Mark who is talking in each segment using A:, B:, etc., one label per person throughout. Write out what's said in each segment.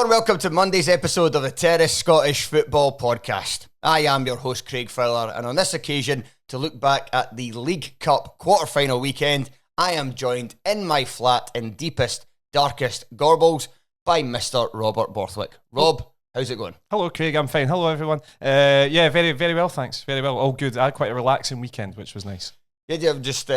A: and welcome to Monday's episode of the Terrace Scottish Football Podcast. I am your host, Craig Fowler, and on this occasion, to look back at the League Cup quarter-final weekend, I am joined in my flat in deepest, darkest Gorbals by Mr. Robert Borthwick. Rob, how's it going?
B: Hello, Craig. I'm fine. Hello, everyone. Yeah, very, very well, thanks. Very well. All good. I had quite a relaxing weekend, which was nice.
A: Did you have just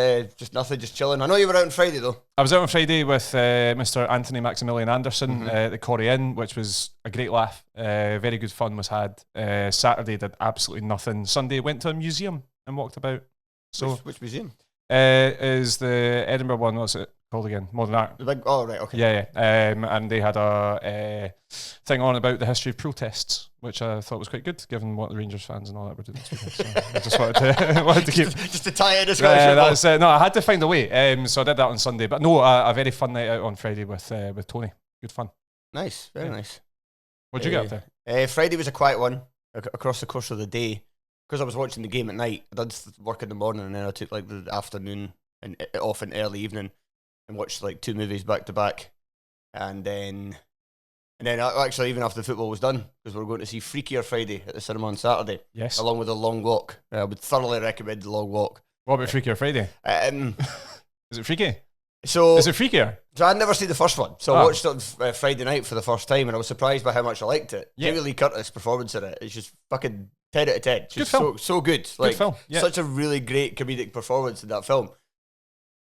A: nothing, just chilling? I know you were out on Friday, though.
B: I was out on Friday with Mr. Anthony Maximilian Anderson at the Corrie Inn, which was a great laugh. Very good fun was had. Saturday did absolutely nothing. Sunday went to a museum and walked about. So
A: Which museum?
B: Is the Edinburgh one, what's it called again? Modern Art.
A: The big, oh, right, okay.
B: Yeah. And they had a thing on about the history of protests, which I thought was quite good, given what the Rangers fans and all that were doing this weekend. So I just wanted to keep...
A: just to tie in as
B: well. No, I had to find a way. So I did that on Sunday. But no, a very fun night out on Friday with Tony. Good fun.
A: Nice, very nice.
B: What did you get up to?
A: Friday was a quiet one across the course of the day. Because I was watching the game at night, I did work in the morning and then I took like the afternoon and off in early evening and watched like 2 movies back to back. And then actually even after the football was done, because we were going to see Freakier Friday at the cinema on Saturday.
B: Yes.
A: Along with a long walk. I would thoroughly recommend the long walk.
B: What about Freakier Friday? Is it freaky?
A: So
B: is it freakier?
A: So I'd never seen the first one. So I watched it on Friday night for the first time and I was surprised by how much I liked it.
B: Yeah.
A: Jamie Lee Curtis' performance in it is just fucking 10 out of 10. Just
B: good film.
A: So good. Like,
B: good film. Yeah.
A: Such a really great comedic performance in that film.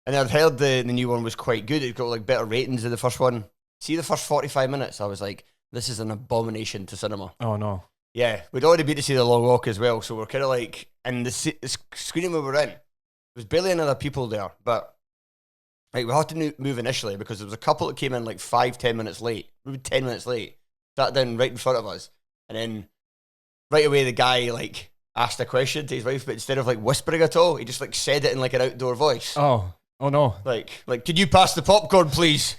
A: And I'd heard the new one was quite good. It got like better ratings than the first one. See the first 45 minutes, I was like, this is an abomination to cinema.
B: Oh no.
A: Yeah, we'd already been to see The Long Walk as well, so we're kind of like, and the screening we were in, there was barely any other people there, but like we had to move initially because there was a couple that came in like 5-10 minutes late, maybe 10 minutes late, sat down right in front of us, and then right away the guy like asked a question to his wife, but instead of like whispering at all, he just like said it in like an outdoor voice.
B: Oh no.
A: Like, could you pass the popcorn, please?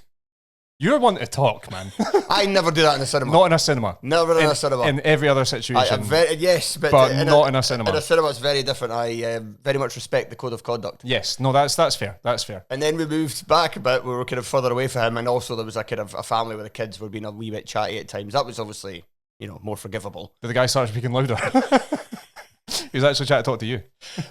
B: You're one to talk, man.
A: I never do that in a cinema.
B: Not in a cinema.
A: Never in a cinema.
B: In every other situation.
A: Yes, but
B: not in a cinema.
A: In a cinema, it's very different. I very much respect the code of conduct.
B: Yes, no, that's fair. That's fair.
A: And then we moved back a bit. We were kind of further away from him, and also there was a kind of a family where the kids were being a wee bit chatty at times. That was obviously, more forgivable.
B: Did the guy start speaking louder? He was actually trying to talk to you.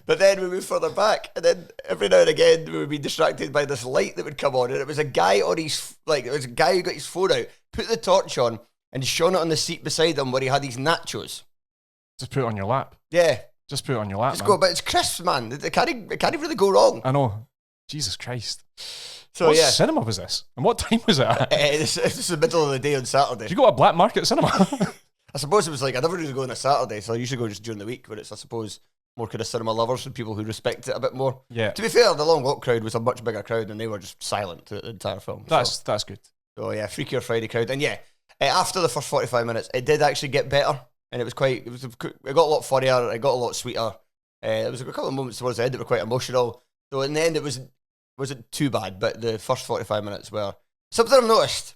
A: But then we moved further back, and then every now and again we would be distracted by this light that would come on, and it was a guy on his it was a guy who got his phone out, put the torch on, and shone it on the seat beside him where he had his nachos.
B: Just put it on your lap.
A: Yeah.
B: Just put it on your lap.
A: Just go, but it's crisps, man. It can't really go wrong.
B: I know. Jesus Christ.
A: So
B: what cinema was this? And what time was it at?
A: It's the middle of the day on Saturday.
B: Did you go to a black market cinema?
A: I suppose it was like, I never really go on a Saturday, so I usually go just during the week, but it's, I suppose, more kind of cinema lovers and people who respect it a bit more.
B: Yeah.
A: To be fair, the Long Walk crowd was a much bigger crowd and they were just silent throughout the entire film.
B: That's good.
A: So yeah, Freakier Friday crowd. And yeah, after the first 45 minutes, it did actually get better. And it got a lot funnier, it got a lot sweeter. There was a couple of moments towards the end that were quite emotional. So in the end, it wasn't too bad, but the first 45 minutes were... Something I've noticed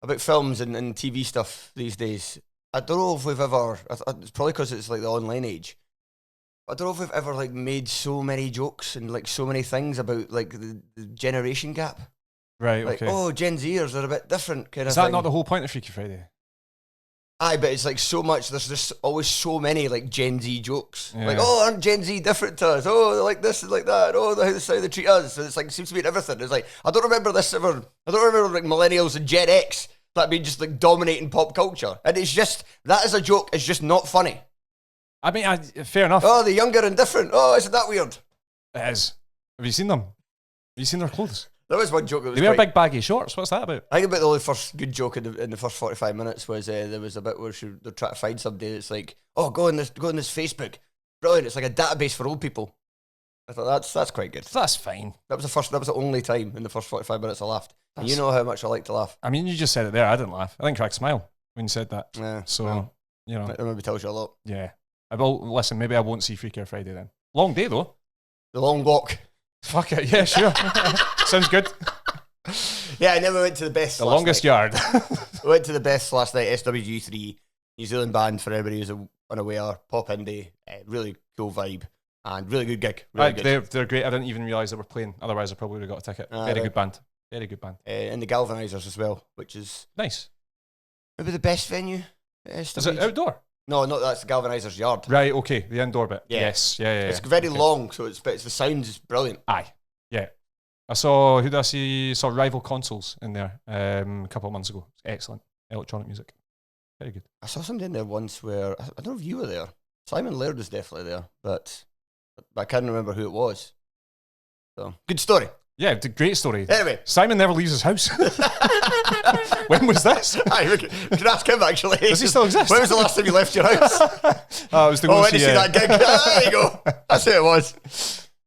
A: about films and TV stuff these days, I don't know if we've ever... It's probably because it's like the online age. I don't know if we've ever like made so many jokes and like so many things about like the generation gap.
B: Right,
A: like,
B: okay.
A: Oh, Gen Zers are a bit different kind of
B: thing. Is that
A: thing.
B: not the whole point of Freaky Friday?
A: Aye, but it's like so much, there's just always so many like Gen Z jokes.
B: Yeah.
A: Like, oh, aren't Gen Z different to us? Oh, they're like this and like that. Oh, this is how they treat us. So it's like, seems to be in everything. It's like, I don't remember like millennials and Gen X that being just like dominating pop culture. And it's just, that is a joke, it's just not funny.
B: I mean, fair enough.
A: Oh, the younger and different. Oh, isn't that weird?
B: It is. Have you seen them? Have you seen their clothes?
A: There was one joke that was
B: they wear big baggy shorts. What's that about?
A: I think about the only first good joke in the first 45 minutes was there was a bit where they're trying to find somebody that's like, oh, go on this Facebook. Brilliant. It's like a database for old people. I thought that's quite good.
B: That's fine.
A: That was the only time in the first 45 minutes I laughed. And you know how much I like to laugh.
B: I mean, you just said it there. I didn't laugh. I didn't crack a smile when you said that.
A: Yeah.
B: So,
A: well, that maybe tells you a lot.
B: Yeah. I will listen. Maybe I won't see Freakier Friday then. Long day though.
A: The Long Walk.
B: Fuck it. Yeah, sure. Sounds good.
A: Yeah, and then we went to the best.
B: The longest yard.
A: We went to the best last night. SWG3, New Zealand band for everybody who's unaware. Pop indie, really cool vibe, and really good gig. Really good.
B: They're great. I didn't even realise they were playing. Otherwise, I probably would have got a ticket. Very good band. Very good band.
A: And the Galvanisers as well, which is
B: nice.
A: Maybe the best venue.
B: Is it outdoor?
A: No, that's the Galvanisers Yard.
B: Right, okay, the indoor bit.
A: Yeah.
B: Yes, yeah.
A: It's very long, so the sound is brilliant.
B: Aye, yeah. I saw, who did I see? Saw Rival Consoles in there a couple of months ago. Excellent. Electronic music. Very good.
A: I saw somebody in there once where, I don't know if you were there. Simon Laird was definitely there, but I can't remember who it was. So, good story.
B: Yeah, it's a great story.
A: Anyway.
B: Simon never leaves his house. When was this?
A: Aye, we can ask him, actually.
B: Does he still exist?
A: When was the last time you left your house?
B: It was to go
A: when did you see that gig? There you go. That's who it was.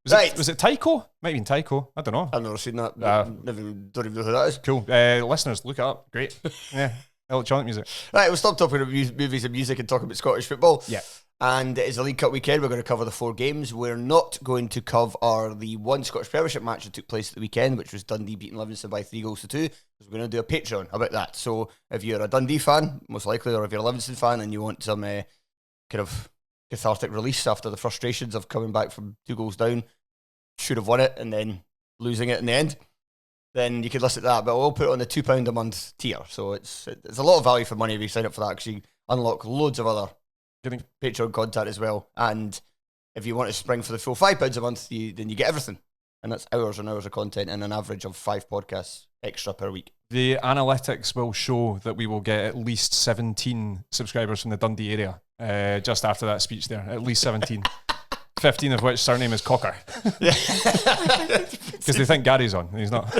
B: Was it Tycho? Might have been Tycho. I don't know.
A: I've never seen that. Don't even know who that is.
B: Cool. Listeners, look it up. Great. Yeah. Electronic music.
A: Right, we'll stop talking about movies and music and talk about Scottish football.
B: Yeah.
A: And it's a League Cup weekend. We're going to cover the 4 games. We're not going to cover the one Scottish Premiership match that took place at the weekend, which was Dundee beating Livingston by 3-2. Because we're going to do a Patreon about that. So if you're a Dundee fan, most likely, or if you're a Livingston fan and you want some kind of cathartic release after the frustrations of coming back from 2 goals down, should have won it and then losing it in the end, then you could listen to that. But we'll put it on the £2 a month tier. So it's a lot of value for money if you sign up for that, because you unlock loads of other Patreon content as well. And if you want to spring for the full £5 a month, then you get everything. And that's hours and hours of content and an average of 5 podcasts extra per week.
B: The analytics will show that we will get at least 17 subscribers from the Dundee area just after that speech there. At least 17. 15 of which surname is Cocker. Because they think Gary's on, and he's not.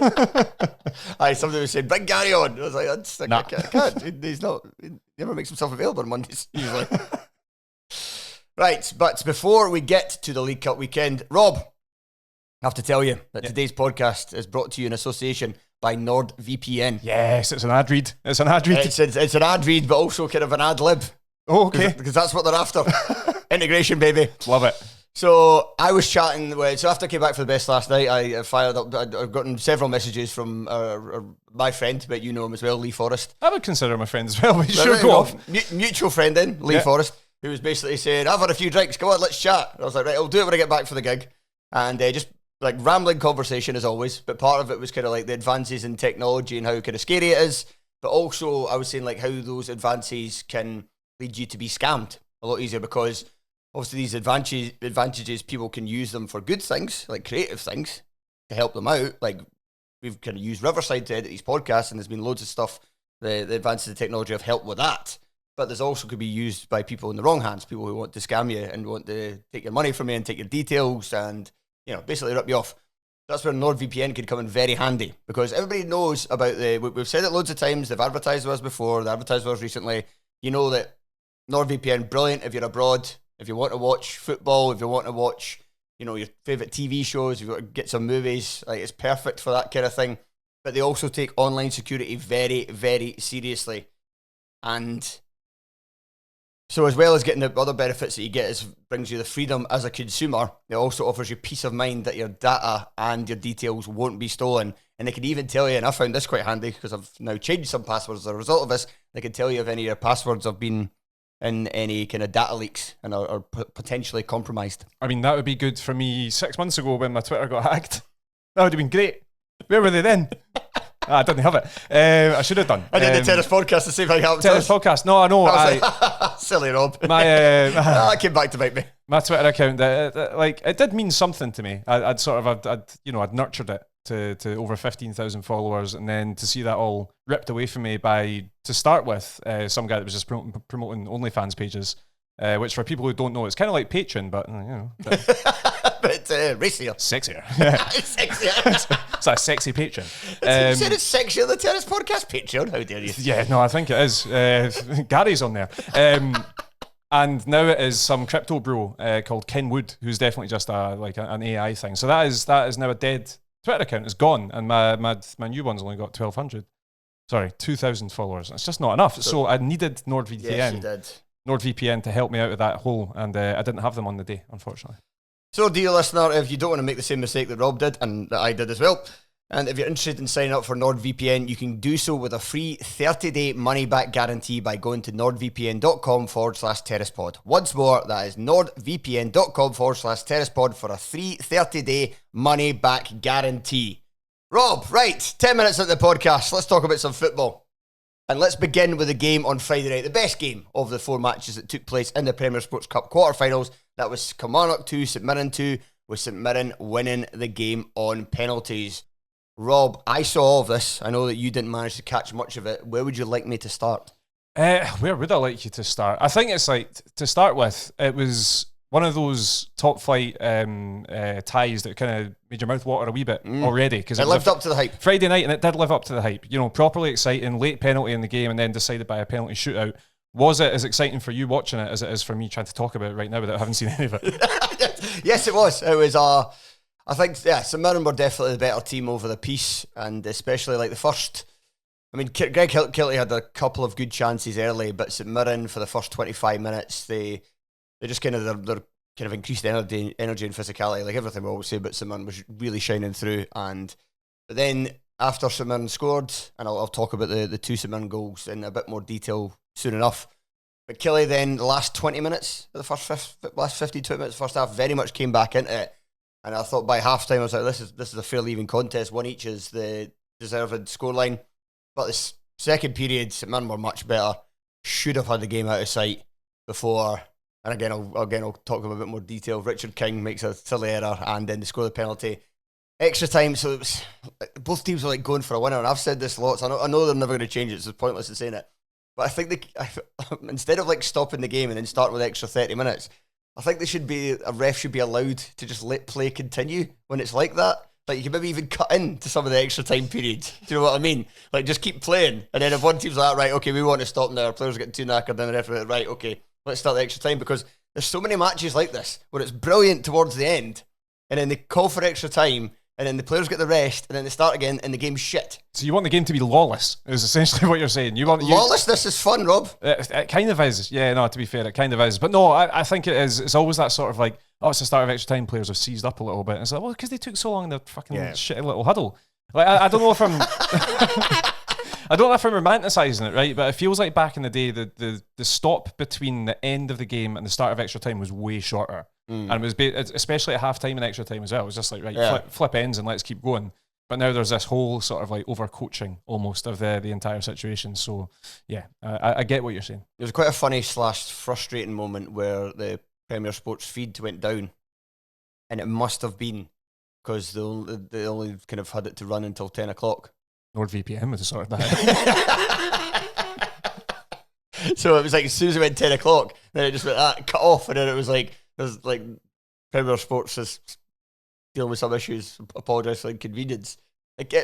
A: Aye, somebody was saying, bring Gary on. I was like, I can't. He's not. He never makes himself available on Mondays, usually. Right, but before we get to the League Cup weekend, Rob, I have to tell you that today's podcast is brought to you in association by NordVPN.
B: Yes, it's an ad read. It's an ad read.
A: It's an ad read, but also kind of an ad lib.
B: Oh, okay.
A: Because that's what they're after. Integration, baby.
B: Love it.
A: So I was chatting so after I came back for the best last night, I fired up. I've gotten several messages from my friend, but you know him as well, Lee Forrest.
B: I would consider him a friend as well. But sure, go off.
A: Mutual friend then, Lee Forrest, who was basically saying, I've had a few drinks, come on, let's chat. And I was like, right, I'll do it when I get back for the gig. And just like rambling conversation as always, but part of it was kind of like the advances in technology and how kind of scary it is. But also I was saying like how those advances can lead you to be scammed a lot easier, because obviously these advantages, people can use them for good things, like creative things, to help them out. Like we've kind of used Riverside to edit these podcasts, and there's been loads of stuff. The advances of technology have helped with that. But there's also could be used by people in the wrong hands, people who want to scam you and want to take your money from you and take your details and, you know, basically rip you off. That's where NordVPN could come in very handy, because everybody knows about we've said it loads of times, they've advertised with us before, they advertised with us recently. You know that NordVPN, brilliant if you're abroad. If you want to watch football, if you want to watch, you know, your favourite TV shows, if you want to get some movies, like it's perfect for that kind of thing. But they also take online security very, very seriously. And so as well as getting the other benefits that you get, brings you the freedom as a consumer, it also offers you peace of mind that your data and your details won't be stolen. And they can even tell you, and I found this quite handy because I've now changed some passwords as a result of this, they can tell you if any of your passwords have been in any kind of data leaks and are potentially compromised.
B: I mean, that would be good for me 6 months ago when my Twitter got hacked. That would have been great. Where were they then? I didn't have it. I should have done.
A: I did the Tennis podcast to see if I helped.
B: Tennis podcast? No, I know.
A: Silly Rob.
B: I
A: came back to bite me.
B: My Twitter account, like, it did mean something to me. I'd nurtured it to over 15,000 followers, and then to see that all ripped away from me by, to start with, some guy that was just promoting OnlyFans pages, which for people who don't know, it's kind of like Patreon, but, you know.
A: But racier.
B: Sexier.
A: Sexier.
B: It's a sexy Patreon.
A: You said it's sexier than the Tennis podcast Patreon. How dare you?
B: Yeah, no, I think it is. Gary's on there. And now it is some crypto bro called Ken Wood, who's definitely just an AI thing. So that is now a dead Twitter account. It's gone, and my new one's only got 2,000 followers. It's just not enough. So I needed NordVPN.
A: Yes, you did.
B: NordVPN to help me out of that hole, and I didn't have them on the day, unfortunately.
A: So, dear listener, if you don't want to make the same mistake that Rob did, and that I did as well, and if you're interested in signing up for NordVPN, you can do so with a free 30-day money-back guarantee by going to nordvpn.com/terracepod. Once more, that is nordvpn.com/terracepod for a free 30-day money-back guarantee. Rob, right, 10 minutes into the podcast, let's talk about some football. And let's begin with the game on Friday night, the best game of the 4 matches that took place in the Premier Sports Cup quarterfinals. That was Kilmarnock 2, St Mirren 2, with St Mirren winning the game on penalties. Rob, I saw all of this. I know that you didn't manage to catch much of it. Where would you like me to start?
B: Where would I like you to start? I think it's like, to start with, it was one of those top flight ties that kind of made your mouth water a wee bit already. Because
A: it lived up to the hype.
B: Friday night, and it did live up to the hype. You know, properly exciting, late penalty in the game, and then decided by a penalty shootout. Was it as exciting for you watching it as it is for me trying to talk about it right now without having seen any of it?
A: Yes, it was. It was, I think, yeah, St Mirren were definitely the better team over the piece, and especially like the first. I mean, Greg Kilty had a couple of good chances early, but St Mirren for the first 25 minutes, they just kind of their kind of increased energy and physicality, like everything we always say about St Mirren, was really shining through. But then after St Mirren scored, and I'll talk about the 2 St Mirren goals in a bit more detail soon enough. But Killy then the last 20 minutes, last 15, 20 minutes, first half, very much came back into it. And I thought by half time I was like, this is a fairly even contest. One each is the deserved scoreline. But the second period, St Mirren were much better. Should have had the game out of sight before. And again, I'll talk about a bit more detail. Richard King makes a silly error, and then they score the penalty. Extra time, so it was, both teams were like going for a winner. And I've said this lots. I know they're never going to change it, so it's pointless in saying it. But I think instead of like stopping the game and then starting with extra 30 minutes, I think a ref should be allowed to just let play continue when it's like that. Like, you can maybe even cut into some of the extra time periods. Do you know what I mean? Like, just keep playing. And then if one team's like, right, okay, we want to stop now, our players are getting too knackered, then the referee, right, okay, let's start the extra time. Because there's so many matches like this where it's brilliant towards the end, and then they call for extra time, and then the players get the rest, and then they start again, and the game's shit. So
B: you want the game to be lawless, is essentially what you're saying.
A: Lawlessness is fun, Rob.
B: It kind of is. Yeah, no, to be fair, it kind of is. But no, I think it is. It's always that sort of like, oh, it's the start of extra time, players have seized up a little bit. And it's like, well, because they took so long in their fucking shitty little huddle. Like, I don't know if I'm... I don't know if I'm romanticising it, right? But it feels like back in the day, the stop between the end of the game and the start of extra time was way shorter. And it was especially at half time and extra time as well. It was just like, right, flip ends and let's keep going. But now there's this whole sort of like overcoaching almost of the entire situation. So yeah, I get what you're saying.
A: There was quite a funny / frustrating moment where the Premier Sports feed went down, and it must have been because they only kind of had it to run until 10 o'clock.
B: NordVPN would have sorted that out.
A: So it was like as soon as it went 10 o'clock, then it just went cut off, and then it was like there's like Premier Sports is dealing with some issues. Apologise for inconvenience. But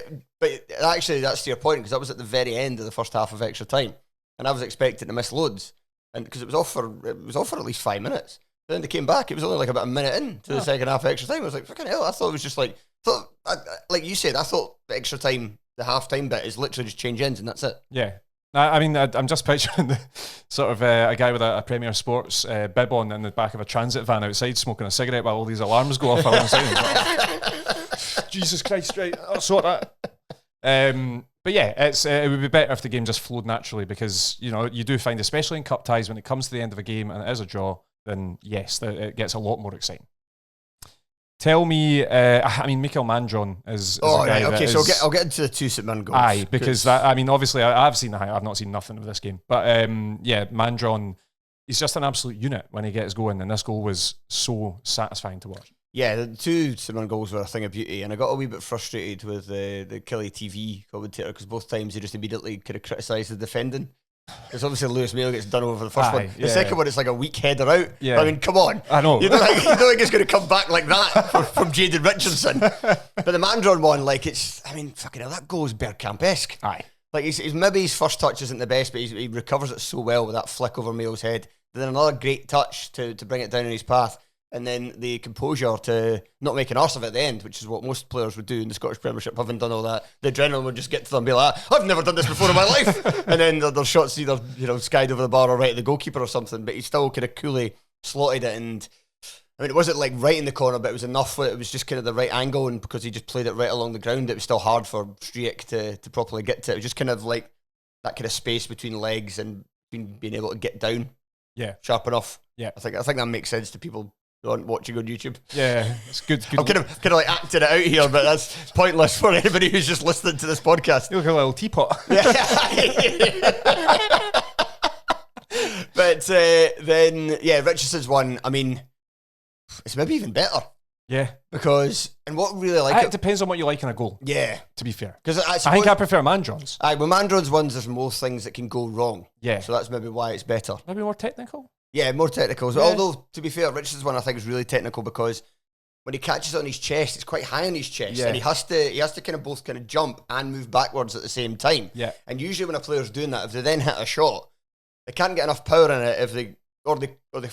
A: actually, that's to your point, because that was at the very end of the first half of extra time, and I was expecting to miss loads, and because it was off for at least 5 minutes. Then they came back. It was only like about a minute in to the second half of extra time. I was like, fucking hell! I thought it was just like like you said. I thought the extra time, the half time bit, is literally just change ends and that's it.
B: Yeah. I mean, I'm just picturing the sort of a guy with a Premier Sports bib on in the back of a transit van outside smoking a cigarette while all these alarms go off alongside. Jesus Christ, right, I'll sort that. But yeah, it would be better if the game just flowed naturally, because, you know, you do find, especially in cup ties, when it comes to the end of a game and it is a draw, then yes, it gets a lot more exciting. Tell me, I mean, Mikael Mandron is a guy
A: okay, so I'll get into the 2 St Mirren goals.
B: Aye, because that, I mean, obviously I've seen the highlight. I've not seen nothing of this game. But yeah, Mandron, he's just an absolute unit when he gets going, and this goal was so satisfying to watch. Yeah,
A: the 2 St Mirren goals were a thing of beauty, and I got a wee bit frustrated with the Killy TV commentator, because both times he just immediately kind of criticised the defending. It's obviously Lewis Mayo gets done over the first one. The second one, it's like a weak header out. Yeah. I mean, come on.
B: I know.
A: You don't think it's going to come back like that from Jaden Richardson. But the Mandron one, like, it's, I mean, fucking hell, that goal is Bergkamp-esque.
B: Aye.
A: Like, he's maybe his first touch isn't the best, but he recovers it so well with that flick over Mayo's head. And then another great touch to bring it down in his path. And then the composure to not make an arse of it at the end, which is what most players would do in the Scottish Premiership, having done all that. The adrenaline would just get to them and be like, I've never done this before in my life. And then their shots either, you know, skied over the bar or right at the goalkeeper or something, but he still kind of coolly slotted it. And I mean, it wasn't like right in the corner, but it was enough. It was just kind of the right angle, and because he just played it right along the ground, it was still hard for Striek to properly get to it. It was just kind of like that kind of space between legs and being able to get down.
B: Yeah.
A: Sharp enough.
B: Yeah.
A: I think that makes sense to people watching on YouTube.
B: Yeah, it's good.
A: I'm kind of like acting it out here, but that's pointless for anybody who's just listening to this podcast.
B: You look like a little teapot.
A: But then, Richardson's one. I mean, it's maybe even better.
B: Yeah,
A: because what really like
B: it depends on what you like in a goal.
A: Yeah,
B: to be fair,
A: because
B: I think I prefer Mandron's.
A: Well, Mandron's ones, there's more things that can go wrong.
B: Yeah,
A: so that's maybe why it's better.
B: Maybe more technical.
A: Yeah, more technical. Yeah. Although to be fair, Richardson's one I think is really technical because when he catches it on his chest, it's quite high on his chest, and he has to kind of both kind of jump and move backwards at the same time.
B: Yeah, and
A: usually when a player's doing that, if they then hit a shot, they can't get enough power in it if they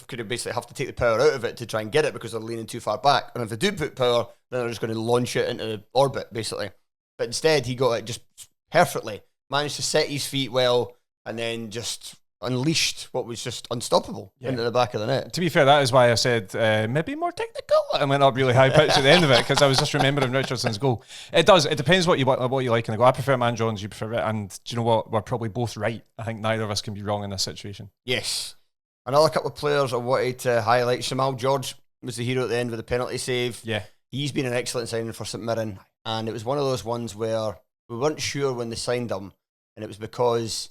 A: could basically have to take the power out of it to try and get it because they're leaning too far back. And if they do put power, then they're just going to launch it into orbit, basically. But instead, he got it just perfectly, managed to set his feet well, and then just unleashed what was just unstoppable into the back of the net.
B: To be fair, that is why I said maybe more technical and went up really high pitch at the end of it because I was just remembering Richardson's goal. It depends what you like in the goal. I prefer Mandron's, you prefer it, and do you know what? We're probably both right. I think neither of us can be wrong in this situation.
A: Yes. Another couple of players I wanted to highlight. Jamal George was the hero at the end with the penalty save.
B: Yeah.
A: He's been an excellent signing for St Mirren, and it was one of those ones where we weren't sure when they signed him, and it was because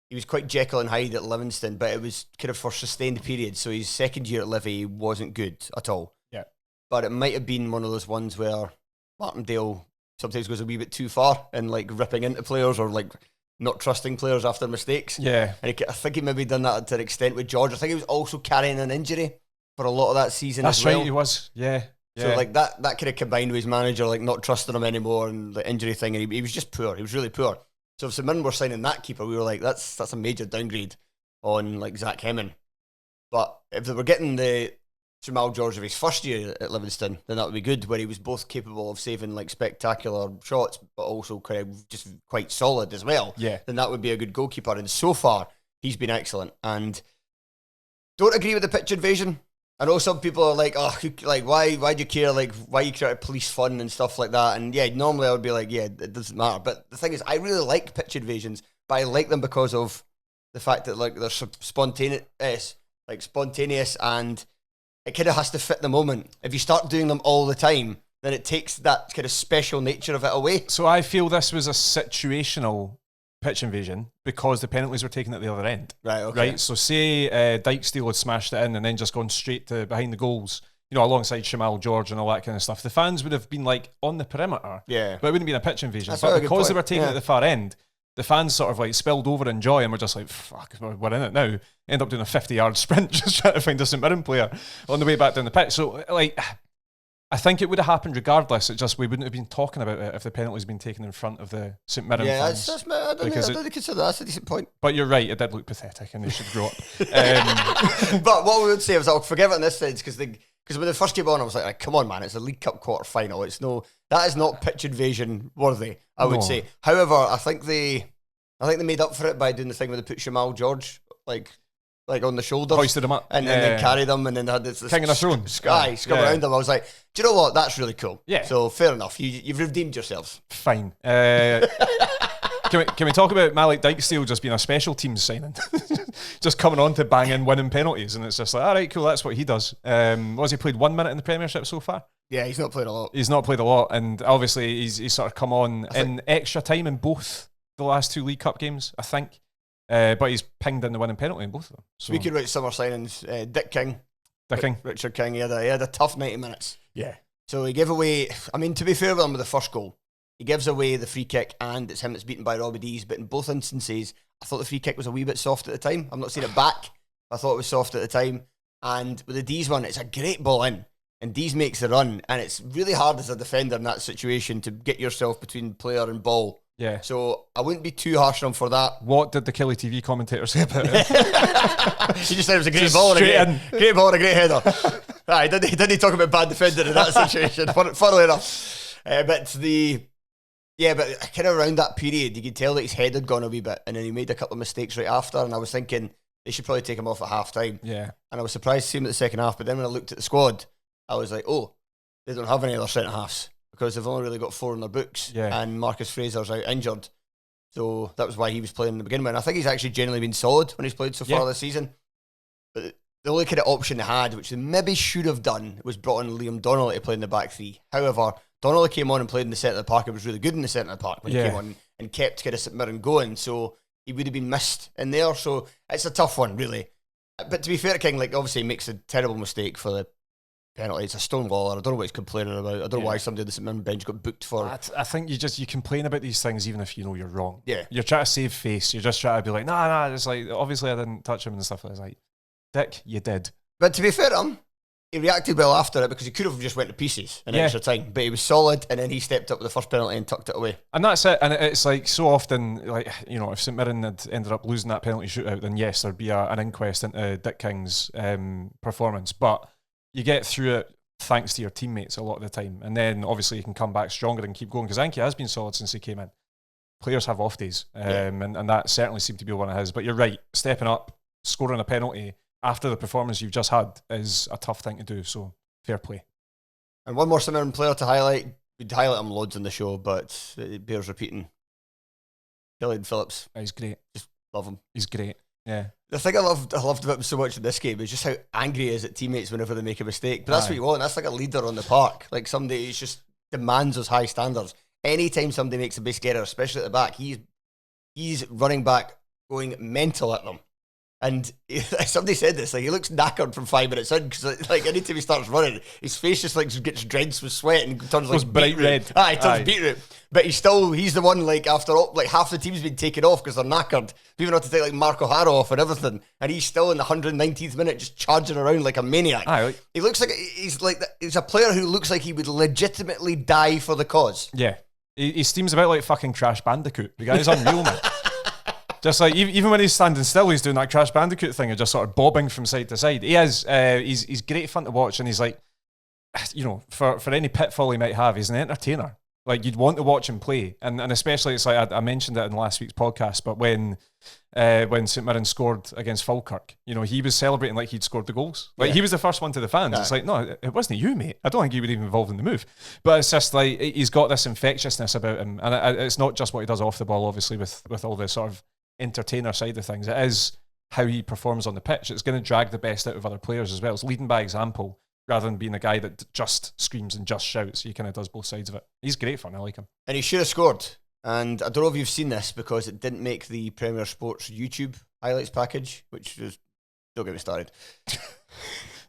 A: he was quite Jekyll and Hyde at Livingston, but it was kind of for sustained periods. So his second year at Livy wasn't good at all.
B: Yeah.
A: But it might have been one of those ones where Martindale sometimes goes a wee bit too far and like ripping into players or like not trusting players after mistakes.
B: Yeah.
A: And I think he maybe done that to an extent with George. I think he was also carrying an injury for a lot of that season.
B: That's
A: as well.
B: right, he was. Yeah.
A: So like that kind of combined with his manager like not trusting him anymore and the injury thing, and he was just poor. He was really poor. So if St Mirren were signing that keeper, we were like, that's a major downgrade on like Zach Hemming. But if they were getting the Jamal George of his first year at Livingston, then that would be good, where he was both capable of saving like spectacular shots, but also kind of just quite solid as well.
B: Yeah.
A: Then that would be a good goalkeeper. And so far, he's been excellent. And don't agree with the pitch invasion. I know some people are like, oh, like why do you care? Like, why you try to police fun and stuff like that? And yeah, normally I would be like, yeah, it doesn't matter. But the thing is, I really like pitch invasions, but I like them because of the fact that like they're spontaneous, and it kind of has to fit the moment. If you start doing them all the time, then it takes that kind of special nature of it away.
B: So I feel this was a situational pitch invasion because the penalties were taken at the other end.
A: Right, okay.
B: Right, so say Dykesdale had smashed it in and then just gone straight to behind the goals, you know, alongside Jamal George and all that kind of stuff. The fans would have been like on the perimeter, but it wouldn't have been a pitch invasion.
A: That's
B: but because they were taking it at the far end, the fans sort of like spilled over in joy and were just like, fuck, we're in it now. End up doing a 50-yard sprint just trying to find a St Mirren player on the way back down the pitch. So like, I think it would have happened regardless. It just we wouldn't have been talking about it if the penalty had been taken in front of the St Mirren fans.
A: I don't consider that's a decent point.
B: But you're right, it did look pathetic and they should grow up.
A: But what we would say is I'll forgive it in this sense because when they first came on, I was like, come on, man, it's a League Cup quarter final. That is not pitch invasion worthy, I would say. However, I think they made up for it by doing the thing where they put Jamal George like on the shoulders,
B: hoisted him up,
A: and then they carried him, and then they had this
B: King of the Throne
A: sky scum around him. I was like, do you know what? That's really cool.
B: Yeah.
A: So fair enough. You've redeemed yourselves.
B: Fine. Can we talk about Malik Dykesdale just being a special teams signing, just coming on to bang in winning penalties, and it's just like, all right, cool, that's what he does. Was he played 1 minute in the Premiership so far?
A: Yeah, he's not played a lot.
B: He's not played a lot, and obviously he's sort of come on in extra time in both the last two League Cup games, I think. But he's pinged in the winning penalty in both of them. So.
A: Speaking about summer signings, Dick King, Richard King, he had a tough 90 minutes.
B: Yeah.
A: So he gave away, I mean, to be fair with him with the first goal, he gives away the free kick and it's him that's beaten by Robbie Dees, but in both instances, I thought the free kick was a wee bit soft at the time. I've not seen it back. I thought it was soft at the time. And with the Dees one, it's a great ball in. And Dees makes the run. And it's really hard as a defender in that situation to get yourself between player and ball.
B: Yeah.
A: So I wouldn't be too harsh on him for that.
B: What did the Killy TV commentator say about it?
A: He just said it was a great ball and great ball and a great header. He didn't talk about bad defender in that situation. Funnily enough. But kind of around that period, you could tell that his head had gone a wee bit, and then he made a couple of mistakes right after, and I was thinking they should probably take him off at half time.
B: Yeah.
A: And I was surprised to see him at the second half, but then when I looked at the squad, I was like, oh, they don't have any other centre halves because they've only really got 4 in their books, and Marcus Fraser's out injured. So that was why he was playing in the beginning. And I think he's actually generally been solid when he's played so far this season. But the only kind of option they had, which they maybe should have done, was brought on Liam Donnelly to play in the back three. However, Donnelly came on and played in the centre of the park. It was really good in the centre of the park when he came on and kept kind of St Mirren going. So he would have been missed in there. So it's a tough one, really. But to be fair to King, like, obviously he makes a terrible mistake for the penalty. It's a stonewaller. I don't know what he's complaining about. I don't know why somebody on the St Mirren bench got booked for it.
B: I think you complain about these things even if you know you're wrong.
A: Yeah.
B: You're trying to save face. You're just trying to be like, nah, it's like, obviously I didn't touch him and stuff. It's like, Dick, you did.
A: But to be fair to him, he reacted well after it because he could have just went to pieces in extra time. But he was solid, and then he stepped up with the first penalty and tucked it away.
B: And that's it. And it's like so often, like, you know, if St Mirren had ended up losing that penalty shootout, then yes, there'd be an inquest into Dick King's performance. But you get through it thanks to your teammates a lot of the time. And then obviously you can come back stronger and keep going, because I think he has been solid since he came in. Players have off days, and that certainly seemed to be one of his. But you're right, stepping up, scoring a penalty after the performance you've just had is a tough thing to do, so fair play.
A: And one more St Mirren player to highlight. We'd highlight him loads on the show, but it bears repeating. Killian Phillips.
B: He's great.
A: Just love him.
B: He's great, yeah.
A: The thing I loved about him so much in this game is just how angry he is at teammates whenever they make a mistake. But that's what you want. That's like a leader on the park. Like somebody who just demands those high standards. Anytime somebody makes a basic error, especially at the back, he's running back going mental at them. And somebody said this, like, he looks knackered from 5 minutes in, because like anytime he starts running, his face just like gets drenched with sweat and turns like
B: bright red.
A: He turns beetroot. But he's the one, like, after all, like half the team's been taken off because they're knackered. We've even had to take like Mark O'Hara off and everything, and he's still in the 119th minute just charging around like a maniac. He looks like he's a player who looks like he would legitimately die for the cause.
B: Yeah, he steams about like fucking Crash Bandicoot. The guy's unreal, man. Just like, even when he's standing still, he's doing that Crash Bandicoot thing and just sort of bobbing from side to side. He is, he's great fun to watch, and he's like, you know, for any pitfall he might have, he's an entertainer. Like, you'd want to watch him play. And especially, it's like, I mentioned it in last week's podcast, but when St Mirren scored against Falkirk, you know, he was celebrating like he'd scored the goals. Like, he was the first one to the fans. It's like, no, it wasn't you, mate. I don't think you were even involved in the move. But it's just like, he's got this infectiousness about him. And it's not just what he does off the ball, obviously, with all this sort of entertainer side of things. It is how he performs on the pitch. It's going to drag the best out of other players as well. It's leading by example rather than being a guy that just screams and just shouts. He kind of does both sides of it. He's great fun. I like him. And
A: he should have scored. And I don't know if you've seen this, because it didn't make the Premier Sports YouTube highlights package, which was, don't get me started.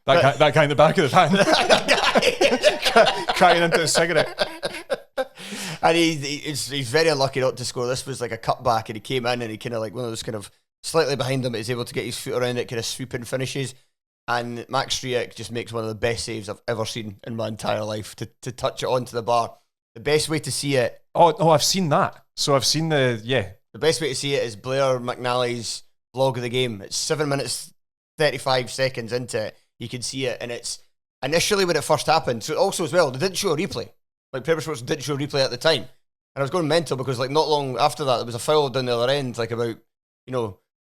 B: that guy in the back of the van crying into a cigarette.
A: And he's very unlucky not to score. This was like a cutback, and he came in and he kind of like one of those kind of slightly behind him, but he's able to get his foot around it, kind of sweeping finishes. And Max Striek just makes one of the best saves I've ever seen in my entire life to touch it onto the bar. The best way to see it.
B: Oh, I've seen that. So I've seen the
A: best way to see it is Blair McNally's vlog of the game. It's 7 minutes, 35 seconds into it. You can see it, and it's initially when it first happened. So also as well, they didn't show a replay. Like, Premier Sports didn't show a replay at the time. And I was going mental because, like, not long after that, there was a foul down the other end, like about,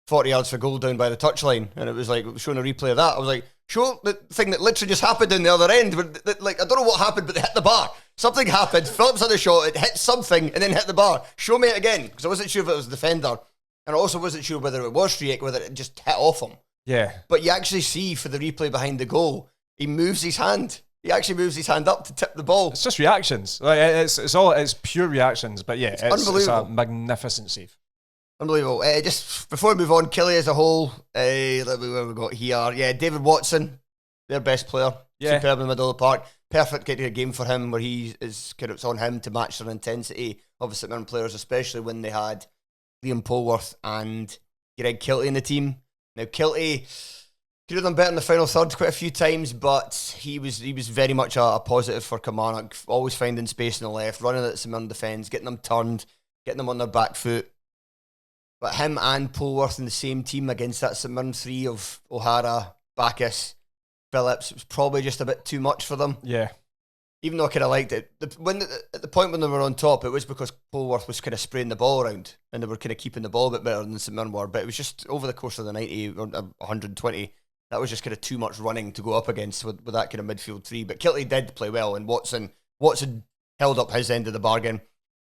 A: 40 yards for goal down by the touchline. And it was like showing a replay of that. I was like, show the thing that literally just happened down the other end. Like, I don't know what happened, but they hit the bar. Something happened. Phillips had a shot. It hit something and then hit the bar. Show me it again, because I wasn't sure if it was the defender. And I also wasn't sure whether it was Striek, whether it just hit off him.
B: Yeah.
A: But you actually see for the replay behind the goal, he moves his hand. He actually moves his hand up to tip the ball.
B: It's just reactions. Like, it's pure reactions. But yeah, it's unbelievable. It's a magnificent save.
A: Unbelievable. Just before we move on, Killie as a whole, what we got here. Yeah, David Watson, their best player. Yeah. Superb in the middle of the park. Perfect getting a game for him where it's on him to match their intensity of the St Mirren players, especially when they had Liam Polworth and Greg Kiltie in the team. Now, Kiltie could have done better in the final third quite a few times, but he was very much a positive for Kilmarnock, always finding space on the left, running at St Mirren defence, getting them turned, getting them on their back foot. But him and Polworth in the same team against that St Mirren three of O'Hara, Bacchus, Phillips, it was probably just a bit too much for them.
B: Yeah.
A: Even though I kind of liked it. At the point when they were on top, it was because Polworth was kind of spraying the ball around and they were kind of keeping the ball a bit better than St Mirren were. But it was just over the course of the 90 or 120, that was just kind of too much running to go up against with that kind of midfield three. But Kiltie did play well, and Watson held up his end of the bargain.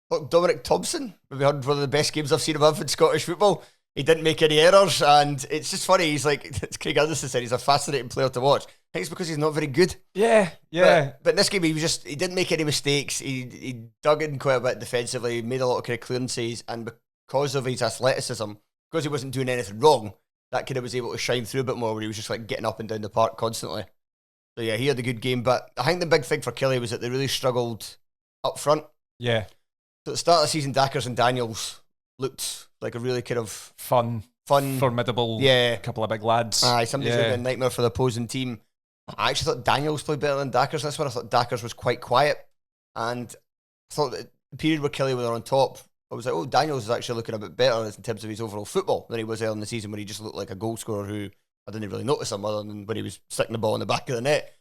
A: Look, Dominic Thompson, we've heard one of the best games I've seen of him in Scottish football. he didn't make any errors, and it's just funny. He's like, Craig Anderson said, he's a fascinating player to watch. I think it's because he's not very good.
B: Yeah.
A: But in this game, he didn't make any mistakes. He dug in quite a bit defensively, made a lot of kind of clearances, and because of his athleticism, because he wasn't doing anything wrong, that kind of was able to shine through a bit more, where he was just like getting up and down the park constantly. So yeah, he had a good game, but I think the big thing for Killie was that they really struggled up front.
B: Yeah.
A: So at the start of the season, Dackers and Daniels looked like a really kind of
B: fun, formidable, couple of big lads.
A: Somebody's really been a nightmare for the opposing team. I actually thought Daniels played better than Dackers this one. I thought Dackers was quite quiet, and I thought that the period where Killie were on top, I was like, oh, Daniels is actually looking a bit better in terms of his overall football than he was earlier in the season, where he just looked like a goal scorer who I didn't really notice him other than when he was sticking the ball in the back of the net.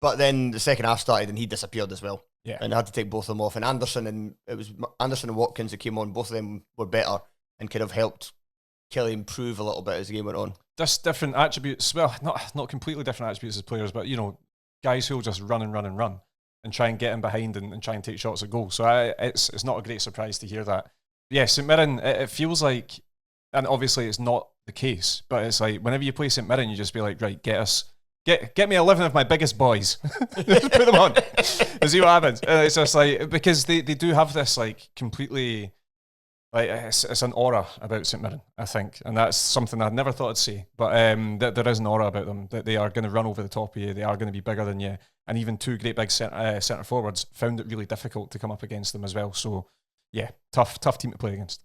A: But then the second half started and he disappeared as well.
B: Yeah.
A: And I had to take both of them off. And Anderson and Watkins who came on, both of them were better and kind of helped Killie improve a little bit as the game went on.
B: Just different attributes. Well, not completely different attributes as players, but, you know, guys who will just run and try and get in behind and try and take shots at goal. So it's not a great surprise to hear that. Yeah, St Mirren, it feels like, and obviously it's not the case, but it's like whenever you play St Mirren, you just be like, right, get me 11 of my biggest boys. Just put them on and see what happens. And it's just like, because they do have this like completely, like it's an aura about St Mirren, I think, and that's something I'd never thought I'd say, but there is an aura about them, that they are going to run over the top of you, they are going to be bigger than you, and even two great big centre forwards found it really difficult to come up against them as well. So yeah, tough team to play against.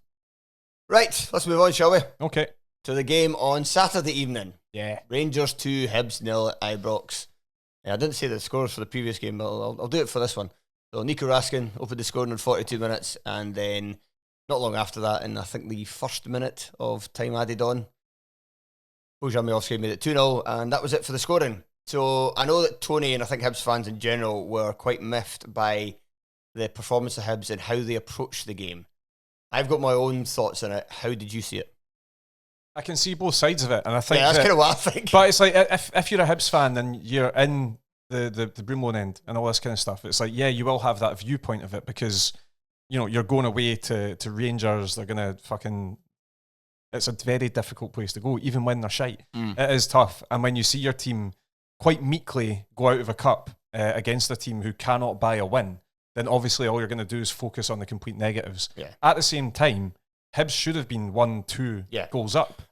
B: Right, let's move on, shall we? Okay.
A: To the game on Saturday evening.
B: Yeah.
A: Rangers 2, Hibs 0 at Ibrox. I didn't say the scores for the previous game, but I'll do it for this one. So Nico Raskin opened the scoring in 42 minutes, and then not long after that, in I think the first minute of time added on, Bojan Miovski made it 2-0, and that was it for the scoring. So I know that Tony and I think Hibs fans in general were quite miffed by the performance of Hibs and how they approached the game. I've got my own thoughts on it. How did you see it?
B: I can see both sides of it, and I think
A: that's kind of what I think.
B: But it's like if you're a Hibs fan and you're in the Broomloan end and all this kind of stuff, it's like, yeah, you will have that viewpoint of it because, you know, you're going away to Rangers. They're gonna it's a very difficult place to go, even when they're shite. It is tough, and when you see your team quite meekly go out of a cup against a team who cannot buy a win, then obviously all you're going to do is focus on the complete negatives. Yeah. At the same time, Hibs should have been 1-2 goals up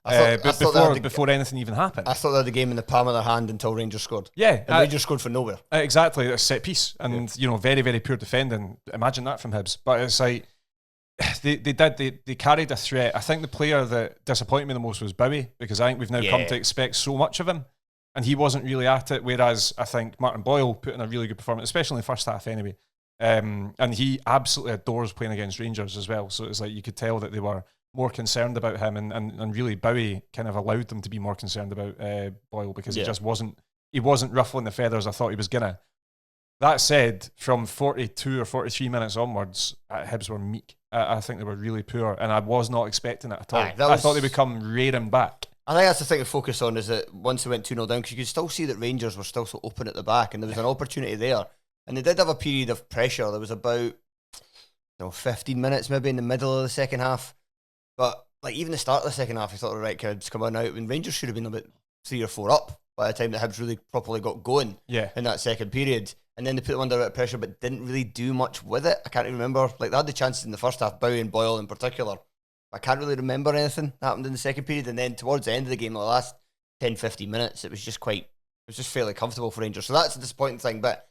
B: before anything even happened. I
A: thought they had the game in the palm of their hand until Rangers scored.
B: Yeah.
A: And Rangers scored for nowhere.
B: Exactly. A set piece. And, you know, very, very poor defending. Imagine that from Hibs. But it's like, they carried a threat. I think the player that disappointed me the most was Bowie, because I think we've now come to expect so much of him. And he wasn't really at it, whereas I think Martin Boyle put in a really good performance, especially in the first half anyway. And he absolutely adores playing against Rangers as well. So it's like you could tell that they were more concerned about him, and really Bowie kind of allowed them to be more concerned about Boyle, because he just wasn't ruffling the feathers I thought he was gonna. That said, from 42 or 43 minutes onwards, Hibs were meek. I think they were really poor, and I was not expecting it at all. I thought they would come rearing back.
A: I think that's the thing to focus on, is that once they went 2-0 down, because you could still see that Rangers were still so open at the back, and there was an opportunity there. And they did have a period of pressure. There was about 15 minutes maybe in the middle of the second half. But like even the start of the second half, I thought, right, kids, come on out. And Rangers should have been about 3 or 4 up by the time the Hibs really properly got going in that second period. And then they put them under a bit of pressure, but didn't really do much with it. I can't even remember. Like they had the chances in the first half, Bowie and Boyle in particular. I can't really remember anything that happened in the second period. And then towards the end of the game, the last 10, 15 minutes, it was just fairly comfortable for Rangers. So that's a disappointing thing, but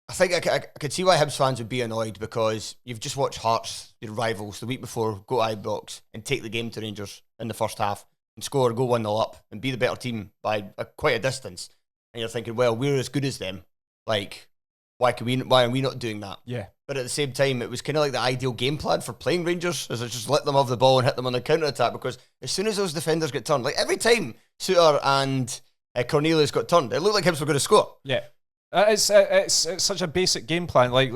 A: I think I could see why Hibs fans would be annoyed, because you've just watched Hearts, your rivals, the week before go to Ibrox and take the game to Rangers in the first half and score, go 1-0 up and be the better team by quite a distance. And you're thinking, well, we're as good as them. Like, why are we not doing that? Yeah. But at the same time, it was kind of like the ideal game plan for playing Rangers, is it just let them have the ball and hit them on the counter-attack, because as soon as those defenders get turned, like every time Suter and Cornelius got turned, it looked like Hibs were going to score. Yeah. It's such a basic game plan. Like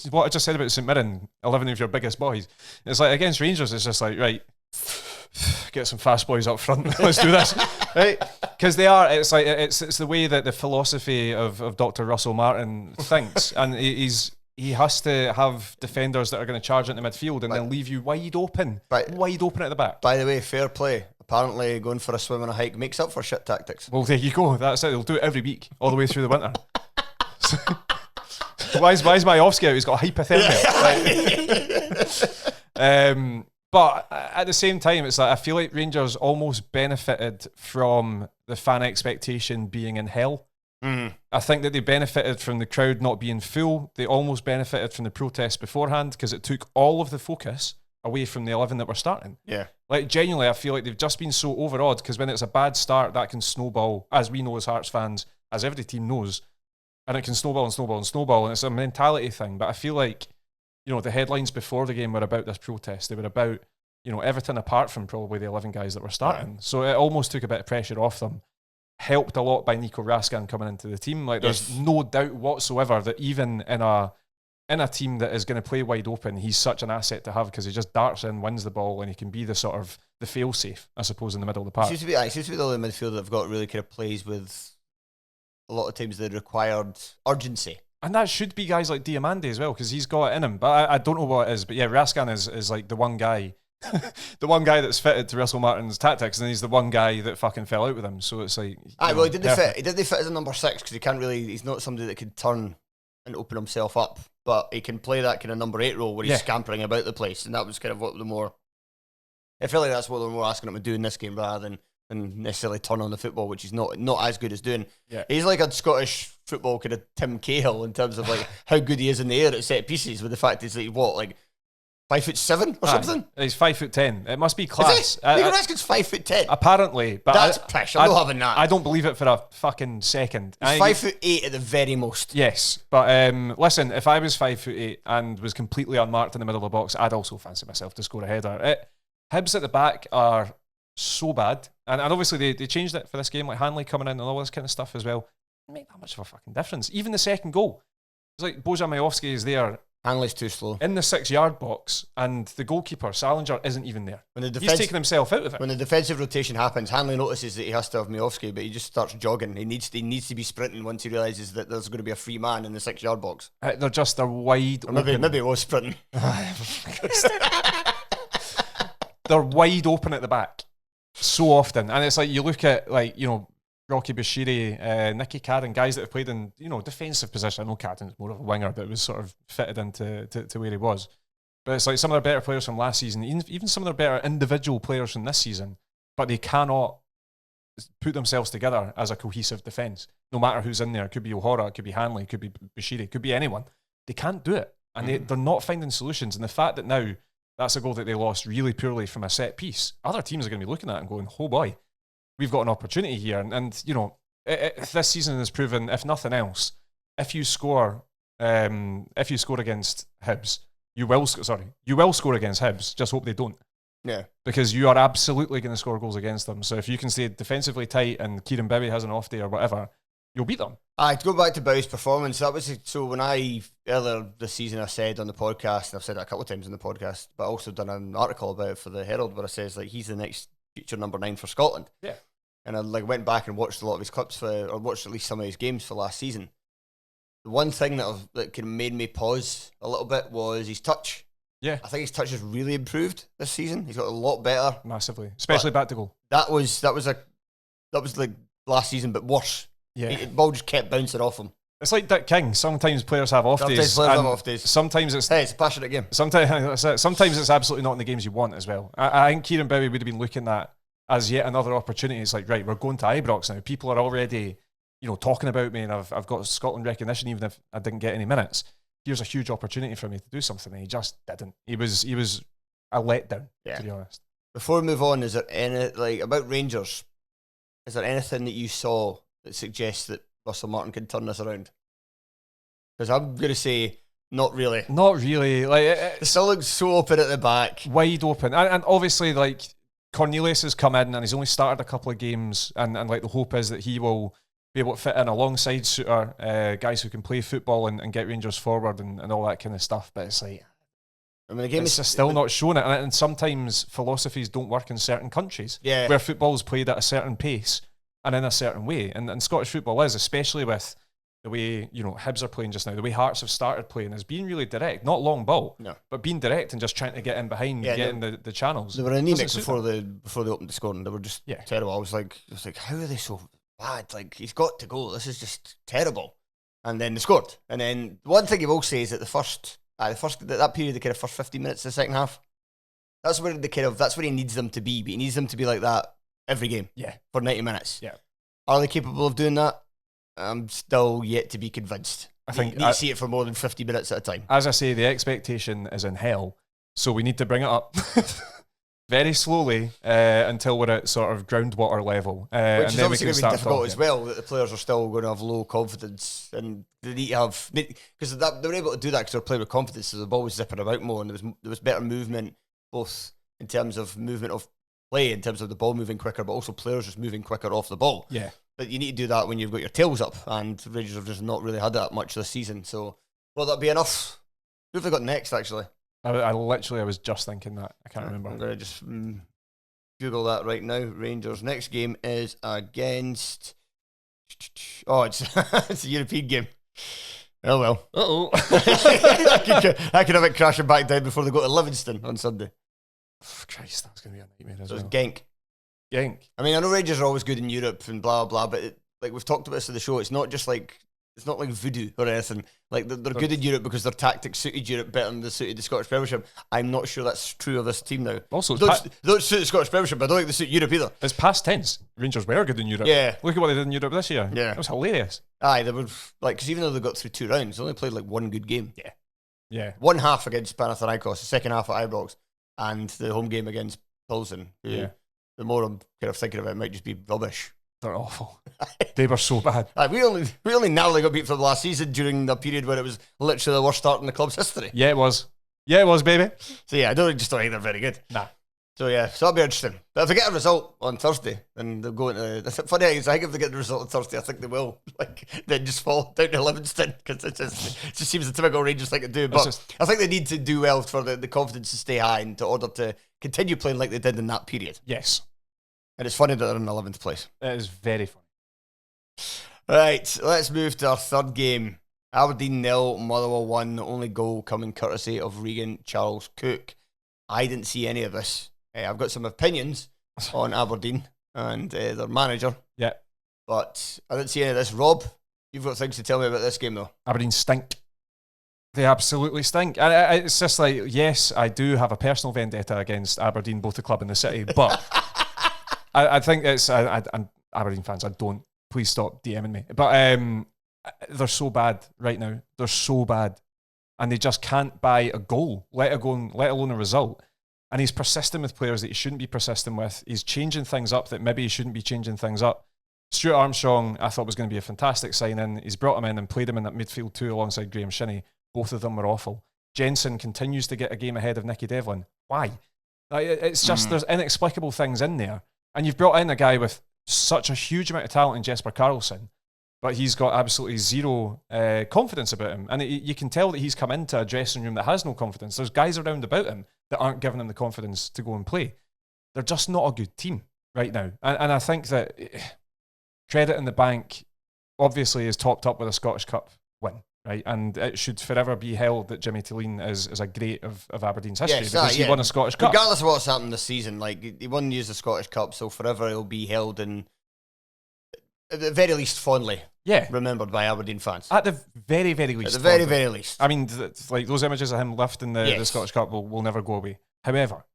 A: what I just said about St Mirren, 11 of your biggest boys. It's like against Rangers, it's just like, right, get some fast boys up front. Let's do this, right? Because they are. It's like it's the way that the philosophy of Dr. Russell Martin thinks, and he's
B: he has to have defenders that are going to charge into midfield and then leave you wide open at the back.
A: By the way, fair play. Apparently, going for a swim and a hike makes up for shit tactics.
B: Well, there you go. That's it. They'll do it every week, all the way through the winter. Why is my off-skate out? He's got hypothermia. But at the same time, it's like I feel like Rangers almost benefited from the fan expectation being in hell. I think that they benefited from the crowd not being full. They almost benefited from the protests beforehand because it took all of the focus away from the 11 that were starting.
A: Yeah.
B: Like, genuinely, I feel like they've just been so overawed because when it's a bad start, that can snowball, as we know as Hearts fans, as every team knows, and it can snowball and snowball and snowball, and it's a mentality thing. But I feel like, the headlines before the game were about this protest. They were about, everything apart from probably the 11 guys that were starting. So it almost took a bit of pressure off them. Helped a lot by Nico Raskin coming into the team. Like, there's no doubt whatsoever that even in a team that is going to play wide open, he's such an asset to have because he just darts in, wins the ball, and he can be the sort of the fail-safe, I suppose, in the middle of the park.
A: It seems to be the only midfielder that have got really kind of plays with a lot of times the required urgency. And
B: that should be guys like Diamande as well because he's got it in him. But I don't know what it is. But yeah, Raskin is like the one guy the one guy that's fitted to Russell Martin's tactics, and he's the one guy that fucking fell out with him. So it's like,
A: well, he did fit as a number 6 because he can't really. He's not somebody that could turn and open himself up, but he can play that kind of number 8 role where he's scampering about the place, and that was kind of what the more. I feel like that's what they're more asking him to do in this game rather than necessarily turn on the football, which he's not as good as doing. Yeah. He's like a Scottish football kind of Tim Cahill in terms of like how good he is in the air at set pieces. With the fact he's like 5'7" or something.
B: He's 5'10". It must be class.
A: Nico Raskin's 5'10".
B: Apparently, but
A: that's pressure. I'm not having that.
B: I don't believe it for a fucking second.
A: He's 5'8" at the very most.
B: Yes, but listen, if I was 5'8" and was completely unmarked in the middle of the box, I'd also fancy myself to score a header. Hibs at the back are so bad, and obviously they changed it for this game, like Hanley coming in and all this kind of stuff as well. It didn't make that much of a fucking difference. Even the second goal, it's like Bojan Majowski is there.
A: Hanley's too slow
B: in the 6-yard box, and the goalkeeper Salinger isn't even there. He's taking himself out of it.
A: When the defensive rotation happens, Hanley notices that he has to have Majowski, but he just starts jogging. He needs to be sprinting once he realises that there's going to be a free man in the 6-yard box.
B: They're wide open.
A: Maybe it was sprinting.
B: They're wide open at the back so often, and it's like you look at Rocky Bashiri, Nicky Cadden, guys that have played in defensive position. I know Cadden's more of a winger, but it was sort of fitted into to where he was. But it's like some of their better players from last season, even some of their better individual players from this season, but they cannot put themselves together as a cohesive defence. No matter who's in there, it could be O'Hara, it could be Hanley, it could be Bashiri, it could be anyone. They can't do it, and they're not finding solutions. And the fact that now that's a goal that they lost really poorly from a set piece, other teams are going to be looking at it and going, "Oh boy, we've got an opportunity here." And this season has proven, if nothing else, if you score against Hibs, you will score against Hibs. Just hope they don't.
A: Yeah. Because
B: you are absolutely going to score goals against them. So if you can stay defensively tight and Kieran Bibby has an off day or whatever, you'll beat them.
A: To go back to Bowie's performance, that was so when earlier this season I said on the podcast, and I've said it a couple of times in the podcast, but I also done an article about it for the Herald where I says he's the next future number 9 for Scotland.
B: Yeah.
A: And I went back and watched a lot of his clips or watched at least some of his games for last season. The one thing that kind of made me pause a little bit was his touch.
B: Yeah.
A: I think his touch has really improved this season. He's got a lot better.
B: Massively. Especially back to goal.
A: That was like last season, but worse.
B: Yeah.
A: The ball just kept bouncing off him.
B: It's like Dick King. Sometimes players have off days. Sometimes it's
A: a passionate game.
B: Sometimes it's absolutely not in the games you want as well. I think Kieran Bibby would have been looking at as yet another opportunity. It's like, right, we're going to Ibrox now. People are already, talking about me, and I've got Scotland recognition even if I didn't get any minutes. Here's a huge opportunity for me to do something, and he just didn't. He was a letdown, to be honest.
A: Before we move on, is there any about Rangers? Is there anything that you saw that suggests that Russell Martin can turn this around? Because I'm going to say not really.
B: Not really.
A: It still looks so open at the back,
B: wide open, and obviously Cornelius has come in and he's only started a couple of games, and the hope is that he will be able to fit in alongside Suter, guys who can play football and get Rangers forward and all that kind of stuff. But it's like,
A: the game
B: is still not showing it, and sometimes philosophies don't work in certain countries where football is played at a certain pace and in a certain way, and Scottish football is, especially with the way, Hibs are playing just now, the way Hearts have started playing is being really direct, not long ball, but being direct and just trying to get in behind, getting the channels.
A: They were anemic before they opened the scoring. They were just terrible. I was like, how are they so bad? Like, he's got to go. This is just terrible. And then they scored. And then one thing you will say is that that period, the kind of first 15 minutes of the second half, that's where he needs them to be. But he needs them to be like that every game.
B: Yeah.
A: For 90 minutes.
B: Yeah.
A: Are they capable of doing that? I'm still yet to be convinced.
B: I think
A: you need to see it for more than 50 minutes at a time.
B: As I say, the expectation is in hell. So we need to bring it up very slowly until we're at sort of groundwater level.
A: Which
B: and
A: is
B: then
A: obviously going to be difficult as
B: again.
A: well, that the players are still going to have low confidence, and they need to have, because they were able to do that because they were playing with confidence, so the ball was zipping about more, and there was better movement, both in terms of movement of play, in terms of the ball moving quicker, but also players just moving quicker off the ball.
B: Yeah.
A: But you need to do that when you've got your tails up, and Rangers have just not really had that much this season. So, will that be enough? Who have they got next, actually?
B: I was just thinking that. I can't remember.
A: I'm going to just Google that right now. Rangers' next game is against... Oh, it's a European game. Oh, well.
B: Uh-oh.
A: I could have it crashing back down before they go to Livingston on Sunday.
B: Oh, Christ, that's going to be a nightmare as
A: well.
B: It's
A: Genk.
B: Genk.
A: I mean, I know Rangers are always good in Europe and blah, blah, but like we've talked about this in the show, it's not like voodoo or anything. Like, they're good in Europe because their tactics suited Europe better than they suited the Scottish Premiership. I'm not sure that's true of this team now.
B: Also,
A: they don't suit the Scottish Premiership, but I don't think they suit Europe either.
B: It's past tense. Rangers were good in Europe.
A: Yeah.
B: Look at what they did in Europe this year.
A: Yeah.
B: It was hilarious.
A: Aye, they were, like, because even though they got through 2 rounds, they only played like one good game.
B: Yeah. Yeah.
A: One half against Panathinaikos, the second half at Ibrox, and the home game against Pilsen. The more I'm kind of thinking about it, might just be rubbish.
B: They're awful. They were so bad.
A: We only narrowly got beat from last season during the period where it was literally the worst start in the club's history.
B: Yeah, it was. Yeah, it was, baby.
A: So yeah, I don't think they're very good.
B: Nah.
A: So yeah, so that'll be interesting. But if they get a result on Thursday, then they'll go into... The funny thing is, I think if they get the result on Thursday, I think they will. Like, then just fall down to Livingston, because it just seems a typical Rangers thing to do. But I think they need to do well for the confidence to stay high and in order to continue playing like they did in that period.
B: Yes.
A: And it's funny that they're in 11th place.
B: It is very funny.
A: Right, let's move to our third game. Aberdeen 0, Motherwell 1. The only goal coming courtesy of Regan Charles Cook. I didn't see any of this. I've got some opinions on Aberdeen and their manager.
B: Yeah.
A: But I didn't see any of this. Rob, you've got things to tell me about this game, though.
B: Aberdeen stink. They absolutely stink. And it's just like, yes, I do have a personal vendetta against Aberdeen, both the club and the city, but I think it's... I'm Aberdeen fans, please stop DMing me. But they're so bad right now. They're so bad. And they just can't buy a goal, let alone a result. And he's persisting with players that he shouldn't be persisting with. He's changing things up that maybe he shouldn't be changing things up. Stuart Armstrong, I thought was going to be a fantastic signing. He's brought him in and played him in that midfield 2 alongside Graham Shinney. Both of them were awful. Jensen continues to get a game ahead of Nicky Devlin. Why? Like, it's just there's inexplicable things in there. And you've brought in a guy with such a huge amount of talent in Jesper Karlsson, but he's got absolutely zero confidence about him. And you can tell that he's come into a dressing room that has no confidence. There's guys around about him that aren't giving him the confidence to go and play. They're just not a good team right now. And I think that credit in the bank obviously is topped up with a Scottish Cup win, right? And it should forever be held that Jimmy Thelin is a great of Aberdeen's history, because he won a Scottish Cup.
A: Regardless of what's happened this season, like, he won the Scottish Cup, so forever he'll be held in, at the very least, fondly remembered by Aberdeen fans.
B: At the very, very least.
A: At the very, very least.
B: I mean, like, those images of him lifting the Scottish Cup will never go away. However,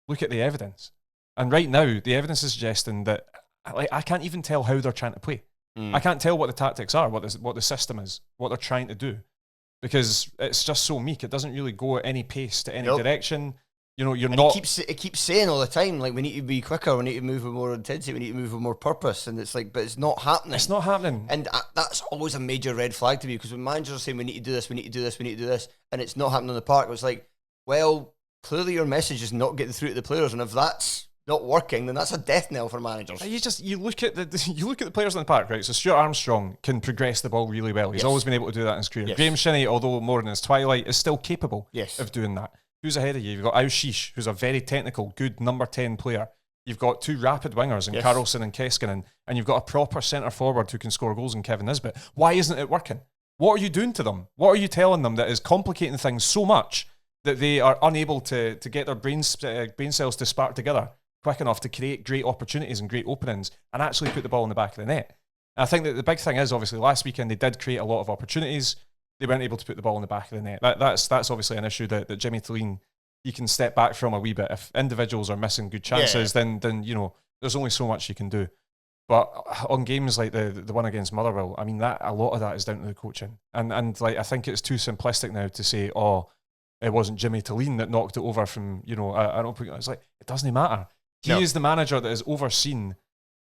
B: look at the evidence. And right now, the evidence is suggesting that, like, I can't even tell how they're trying to play. I can't tell what the tactics are, what the system is, what they're trying to do, because it's just so meek. It doesn't really go at any pace to any direction. You know,
A: It keeps saying all the time, like, we need to be quicker, we need to move with more intensity, we need to move with more purpose, and it's like, but it's not happening.
B: It's not happening,
A: and that's always a major red flag to me, because when managers are saying we need to do this, we need to do this, we need to do this, and it's not happening on the park, it's like, well, clearly your message is not getting through to the players, and if that's not working, then that's a death knell for managers.
B: You look at the players on the park, right? So Stuart Armstrong can progress the ball really well. He's always been able to do that in his career. Graham Shinney, although more in his twilight, is still capable of doing that. Who's ahead of you? You've got Aushish, who's a very technical, good number 10 player. You've got two rapid wingers in Carlson and Keskinen, and you've got a proper centre forward who can score goals in Kevin Nisbet. Why isn't it working? What are you doing to them? What are you telling them that is complicating things so much that they are unable to get their brain cells to spark together quick enough to create great opportunities and great openings and actually put the ball in the back of the net? And I think that the big thing is, obviously, last weekend they did create a lot of opportunities. They weren't able to put the ball in the back of the net. That's obviously an issue that Jimmy Thelin, you can step back from a wee bit. If individuals are missing good chances, then there's only so much you can do. But on games like the one against Motherwell, I mean, that a lot of that is down to the coaching. And like, I think it's too simplistic now to say, oh, it wasn't Jimmy Thelin that knocked it over from, an opening. It's like, it doesn't matter. He is the manager that has overseen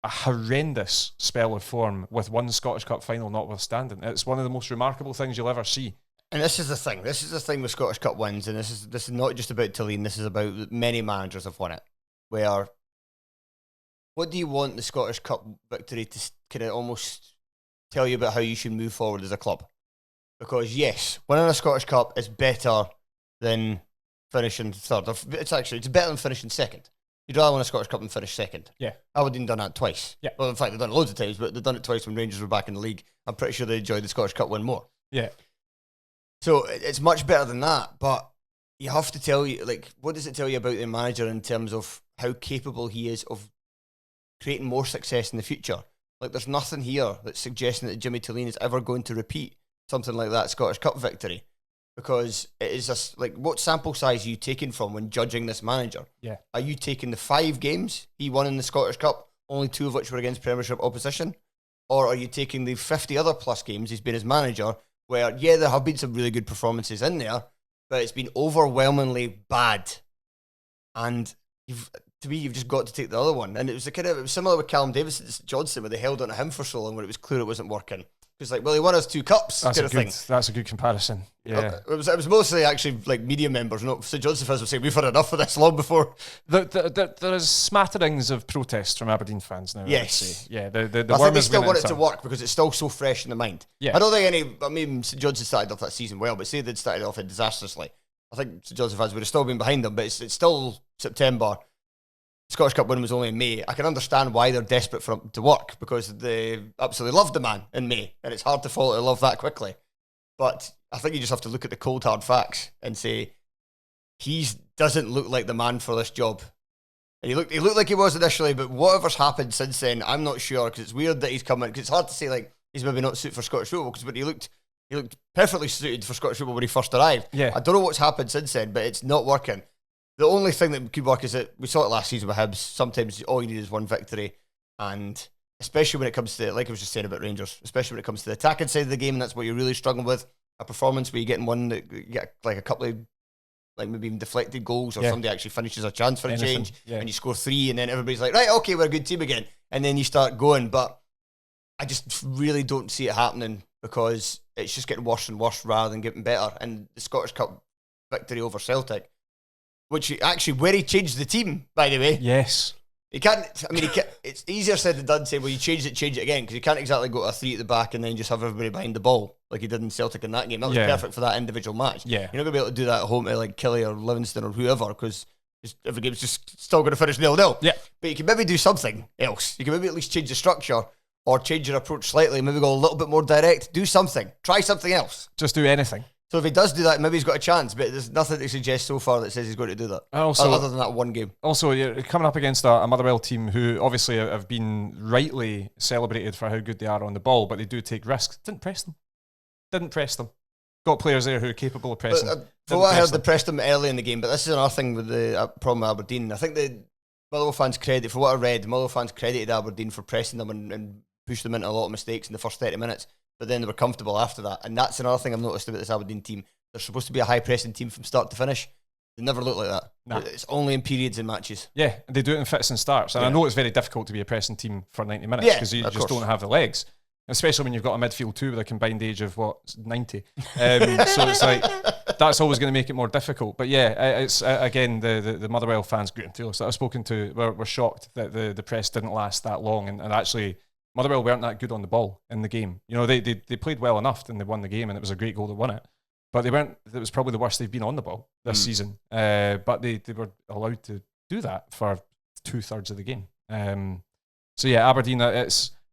B: a horrendous spell of form with one Scottish Cup final notwithstanding. It's one of the most remarkable things you'll ever see.
A: And this is the thing. This is the thing with Scottish Cup wins, and this is not just about Thelin. This is about many managers have won it. Where, what do you want the Scottish Cup victory to kind of almost tell you about how you should move forward as a club? Because yes, winning a Scottish Cup is better than finishing third. It's better than finishing second. You'd rather win a Scottish Cup than finish second.
B: Yeah.
A: Aberdeen done that twice.
B: Yeah.
A: Well, in fact, they've done it loads of times, but they've done it twice when Rangers were back in the league. I'm pretty sure they enjoyed the Scottish Cup win more.
B: Yeah.
A: So it's much better than that, but you have to tell you, like, what does it tell you about the manager in terms of how capable he is of creating more success in the future? Like, there's nothing here that's suggesting that Jimmy Thelin is ever going to repeat something like that Scottish Cup victory. Because it is what sample size are you taking from when judging this manager?
B: Yeah. Are
A: you taking the 5 games he won in the Scottish Cup, only 2 of which were against Premiership opposition? Or are you taking the 50 other plus games he's been as manager, where, there have been some really good performances in there, but it's been overwhelmingly bad. And you've just got to take the other one. And it was similar with Callum Davis at Johnson, where they held on to him for so long when it was clear it wasn't working. It's like, well, he won us 2 cups. That's
B: a good comparison. Yeah,
A: it was mostly actually like media members. No, St John's fans were saying we've had enough of this long before.
B: There is smatterings of protests from Aberdeen fans now.
A: Yes,
B: yeah. The
A: I think they still want it to work because it's still so fresh in the mind.
B: Yeah,
A: I don't think St John's started off that season well, but say they'd started off it disastrously, I think St John's fans would have still been behind them. But it's still September. Scottish Cup win was only in May. I can understand why they're desperate for him to work because they absolutely loved the man in May, and it's hard to fall out of love that quickly. But I think you just have to look at the cold hard facts and say he doesn't look like the man for this job. And he looked like he was initially, but whatever's happened since then, I'm not sure because it's weird that he's coming. Because it's hard to say like he's maybe not suited for Scottish football but he looked perfectly suited for Scottish football when he first arrived.
B: Yeah,
A: I don't know what's happened since then, but it's not working. The only thing that could work is that we saw it last season with Hibs. Sometimes all you need is one victory. And especially when it comes to, like I was just saying about Rangers, especially when it comes to the attacking side of the game, and that's what you're really struggling with. A performance where you're getting one that you get like a couple of like maybe even deflected goals or somebody actually finishes a chance for a change and you score 3 and then everybody's like, right, okay, we're a good team again. And then you start going. But I just really don't see it happening because it's just getting worse and worse rather than getting better. And the Scottish Cup victory over Celtic, which actually, where he changed the team, by the way.
B: Yes.
A: He can't, it's easier said than done saying, well, you change it again, because you can't exactly go to a 3 at the back and then just have everybody behind the ball like he did in Celtic in that game. That was perfect for that individual match.
B: Yeah.
A: You're not going to be able to do that at home to like Kelly or Livingston or whoever, because every game's just still going to finish 0-0.
B: Yeah.
A: But you can maybe do something else. You can maybe at least change the structure or change your approach slightly, maybe go a little bit more direct. Do something. Try something else.
B: Just do anything.
A: So if he does do that, maybe he's got a chance, but there's nothing to suggest so far that says he's going to do that. Other than that one game.
B: Also, you're coming up against a Motherwell team who obviously have been rightly celebrated for how good they are on the ball, but they do take risks. Didn't press them. Got players there who are capable of pressing.
A: For what I heard, they pressed them early in the game, but this is another thing with the problem with Aberdeen. I think the Motherwell fans for what I read, Motherwell fans credited Aberdeen for pressing them and pushed them into a lot of mistakes in the first 30 minutes. But then they were comfortable after that. And that's another thing I've noticed about this Aberdeen team. They're supposed to be a high-pressing team from start to finish. They never look like that. Nah. It's only in periods and matches.
B: Yeah, they do it in fits and starts. And I know it's very difficult to be a pressing team for 90 minutes because you just don't have the legs. Especially when you've got a midfield too with a combined age of, 90. So it's like, that's always going to make it more difficult. But yeah, it's again, the Motherwell fans, that I've spoken to, were shocked that the press didn't last that long. And actually, Motherwell weren't that good on the ball in the game. You know, they played well enough and they won the game and it was a great goal that won it. But it was probably the worst they've been on the ball this season. But they were allowed to do that for 2/3 of the game. So yeah, Aberdeen, I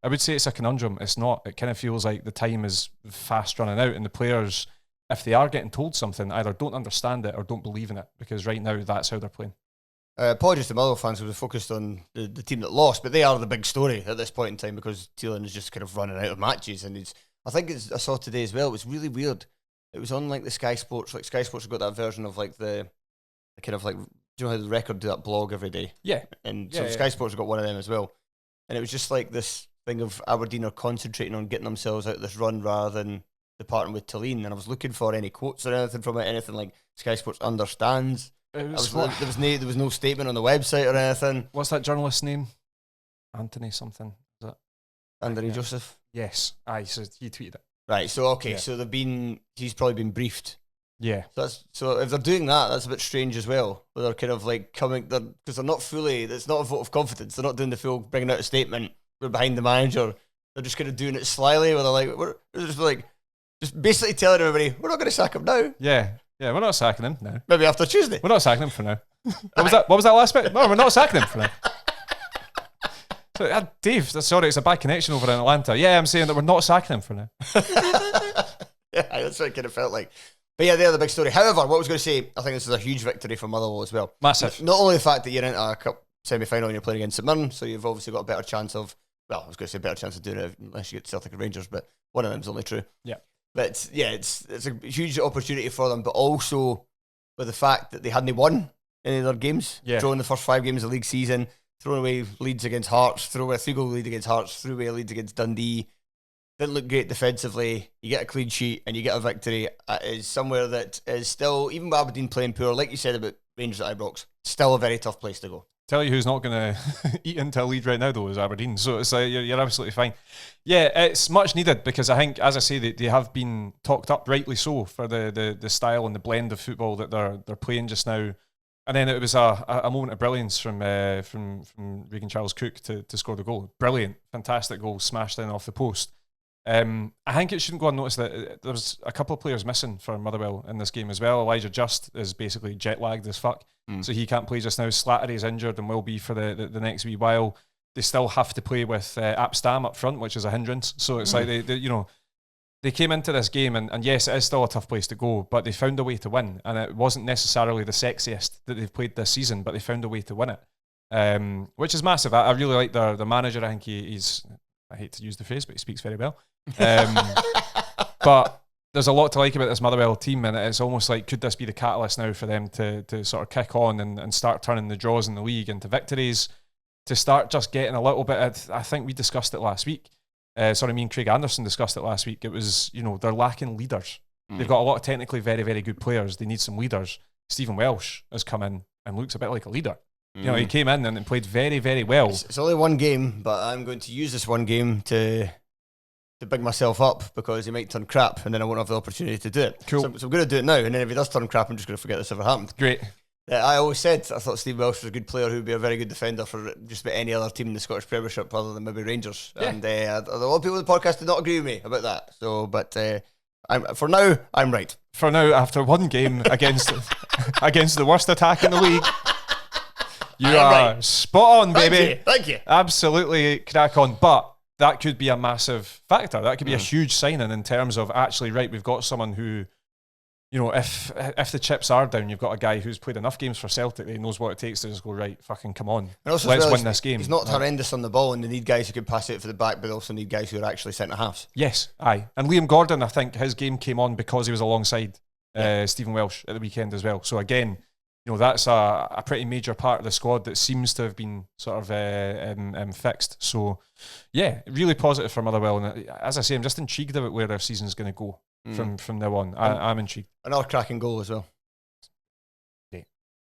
B: would say it's a conundrum. It's not. It kind of feels like the time is fast running out, and the players, if they are getting told something, either don't understand it or don't believe in it, because right now that's how they're playing.
A: Apologies to Motherwell fans who were focused on the team that lost, but they are the big story at this point in time because Thelin is just kind of running out of matches, and I saw today as well. It was really weird. It was on like the Sky Sports. Like Sky Sports have got that version of like the kind of like, do you know how the Record do that blog every day?
B: Yeah.
A: And so Sky Sports have got one of them as well. And it was just like this thing of Aberdeen are concentrating on getting themselves out of this run rather than departing with Thelin. And I was looking for any quotes or anything from it, anything like Sky Sports understands. There was no statement on the website or anything.
B: What's that journalist's name? Anthony something. Is it
A: Anthony Joseph?
B: Yes. Aye, so he tweeted it.
A: Right, so okay, so he's probably been briefed.
B: Yeah.
A: So if they're doing that, that's a bit strange as well. Where they're kind of like because they're not fully, it's not a vote of confidence. They're not doing the full bringing out a statement. We're behind the manager. They're just kind of doing it slyly where they're like, we're just basically telling everybody, we're not going to sack him now.
B: Yeah, we're not sacking him now.
A: Maybe after Tuesday.
B: We're not sacking him for now. What was that last bit? No, we're not sacking him for now. So, Dave, sorry, it's a bad connection over in Atlanta. Yeah, I'm saying that we're not sacking him for now.
A: Yeah, that's what it kind of felt like. But yeah, they're the big story. However, what I was going to say, I think this is a huge victory for Motherwell as well.
B: Massive.
A: Not only the fact that you're into a cup semi-final and you're playing against St Mirren, so you've obviously got a better chance of, well, I was going to say better chance of doing it unless you get Celtic and Rangers, but one of them's only true.
B: Yeah.
A: But yeah, it's a huge opportunity for them, but also with the fact that they hadn't won any of their games, throwing the first 5 games of the league season, throwing away leads against Hearts, throw away a 3-goal lead against Hearts, threw away leads against Dundee. Didn't look great defensively. You get a clean sheet and you get a victory. It is somewhere that is still, even with Aberdeen playing poor, like you said about Rangers at Ibrox, still a very tough place to go.
B: Tell you who's not going to eat into a lead right now, though, is Aberdeen. So it's like you're absolutely fine. Yeah, it's much needed because I think, as I say, they have been talked up, rightly so, for the style and the blend of football that they're playing just now. And then it was a moment of brilliance from Regan Charles Cook to score the goal. Brilliant, fantastic goal, smashed in off the post. I think it shouldn't go unnoticed that there was a couple of players missing for Motherwell in this game as well. Elijah Just is basically jet lagged as fuck, so he can't play just now. Slattery's injured and will be for the next wee while. They still have to play with Apstam up front, which is a hindrance. So it's like they came into this game and yes, it is still a tough place to go, but they found a way to win, and it wasn't necessarily the sexiest that they've played this season, but they found a way to win it, which is massive. I really like the manager. I think he's. I hate to use the phrase, but he speaks very well. But there's a lot to like about this Motherwell team, and it's almost like, could this be the catalyst now for them to sort of kick on and start turning the draws in the league into victories, to start just getting a little bit of, I think we discussed it last week. Me and Craig Anderson discussed it last week. It was, they're lacking leaders. They've got a lot of technically very, very good players. They need some leaders. Stephen Welsh has come in and looks a bit like a leader. He came in and played very, very well.
A: It's only one game, but I'm going to use this one game to big myself up because he might turn crap and then I won't have the opportunity to do it.
B: Cool.
A: So I'm going to do it now, and then if he does turn crap, I'm just going to forget this ever happened.
B: Great.
A: I always said I thought Steve Welsh was a good player who would be a very good defender for just about any other team in the Scottish Premiership other than maybe Rangers. Yeah. And a lot of people in the podcast did not agree with me about that. So, but for now, I'm right.
B: For now, after one game against the worst attack in the league, you are right. Spot on, baby.
A: Thank you.
B: Absolutely crack on. But that could be a massive factor. That could be a huge signing in terms of actually, right, we've got someone who, if the chips are down, you've got a guy who's played enough games for Celtic that he knows what it takes to just go, right, fucking come on. Let's win this game.
A: He's not horrendous on the ball, and they need guys who can pass it for the back, but they also need guys who are actually centre-halves.
B: Yes, aye. And Liam Gordon, I think his game came on because he was alongside Stephen Welsh at the weekend as well. So again, that's a pretty major part of the squad that seems to have been sort of fixed. So, yeah, really positive for Motherwell. And as I say, I'm just intrigued about where their season's going to go from now on. I'm intrigued.
A: Another cracking goal as well.
B: Yeah,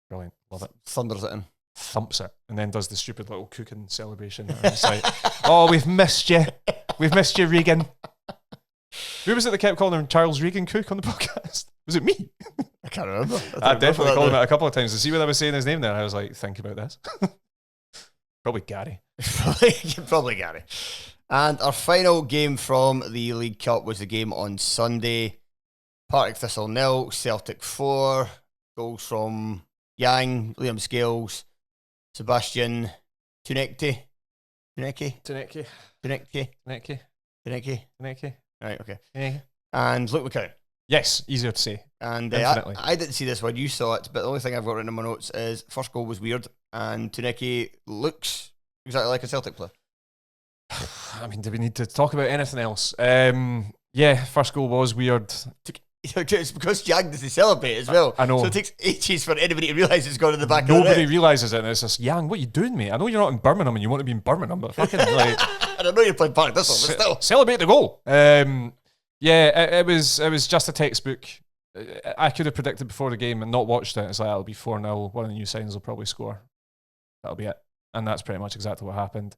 B: brilliant. Love it.
A: Thunders it in.
B: Thumps it. And then does the stupid little cooking celebration. And it's like, oh, we've missed you. We've missed you, Regan. Who was it that kept calling him Charles Regan Cook on the podcast? Was it me?
A: I can't remember.
B: I definitely called him it a couple of times to see when I was saying his name there. I was like, think about this. Probably Gary.
A: Probably Gary. And our final game from the League Cup was the game on Sunday. Partick Thistle 0, Celtic 4. Goals from Yang, Liam Scales, Sebastian Tuneki. Right, okay. And Luke McCowan.
B: Yes, easier to say.
A: And I didn't see this one, you saw it, but the only thing I've got written in my notes is first goal was weird, and Tuneki looks exactly like a Celtic player.
B: I mean, do we need to talk about anything else? Yeah, first goal was weird.
A: It's because Jag doesn't celebrate as well.
B: I know.
A: So it takes ages for anybody to realise it's gone in the back of the net.
B: Nobody realises it, and it's just, Yang, what are you doing, mate? I know you're not in Birmingham and you want to be in Birmingham, but fucking, like...
A: I don't know you're playing Partick Thistle, but still.
B: Celebrate the goal. Yeah, it was just a textbook. I could have predicted before the game and not watched it. It's like, it'll be 4-0. One of the new signings will probably score. That'll be it. And that's pretty much exactly what happened.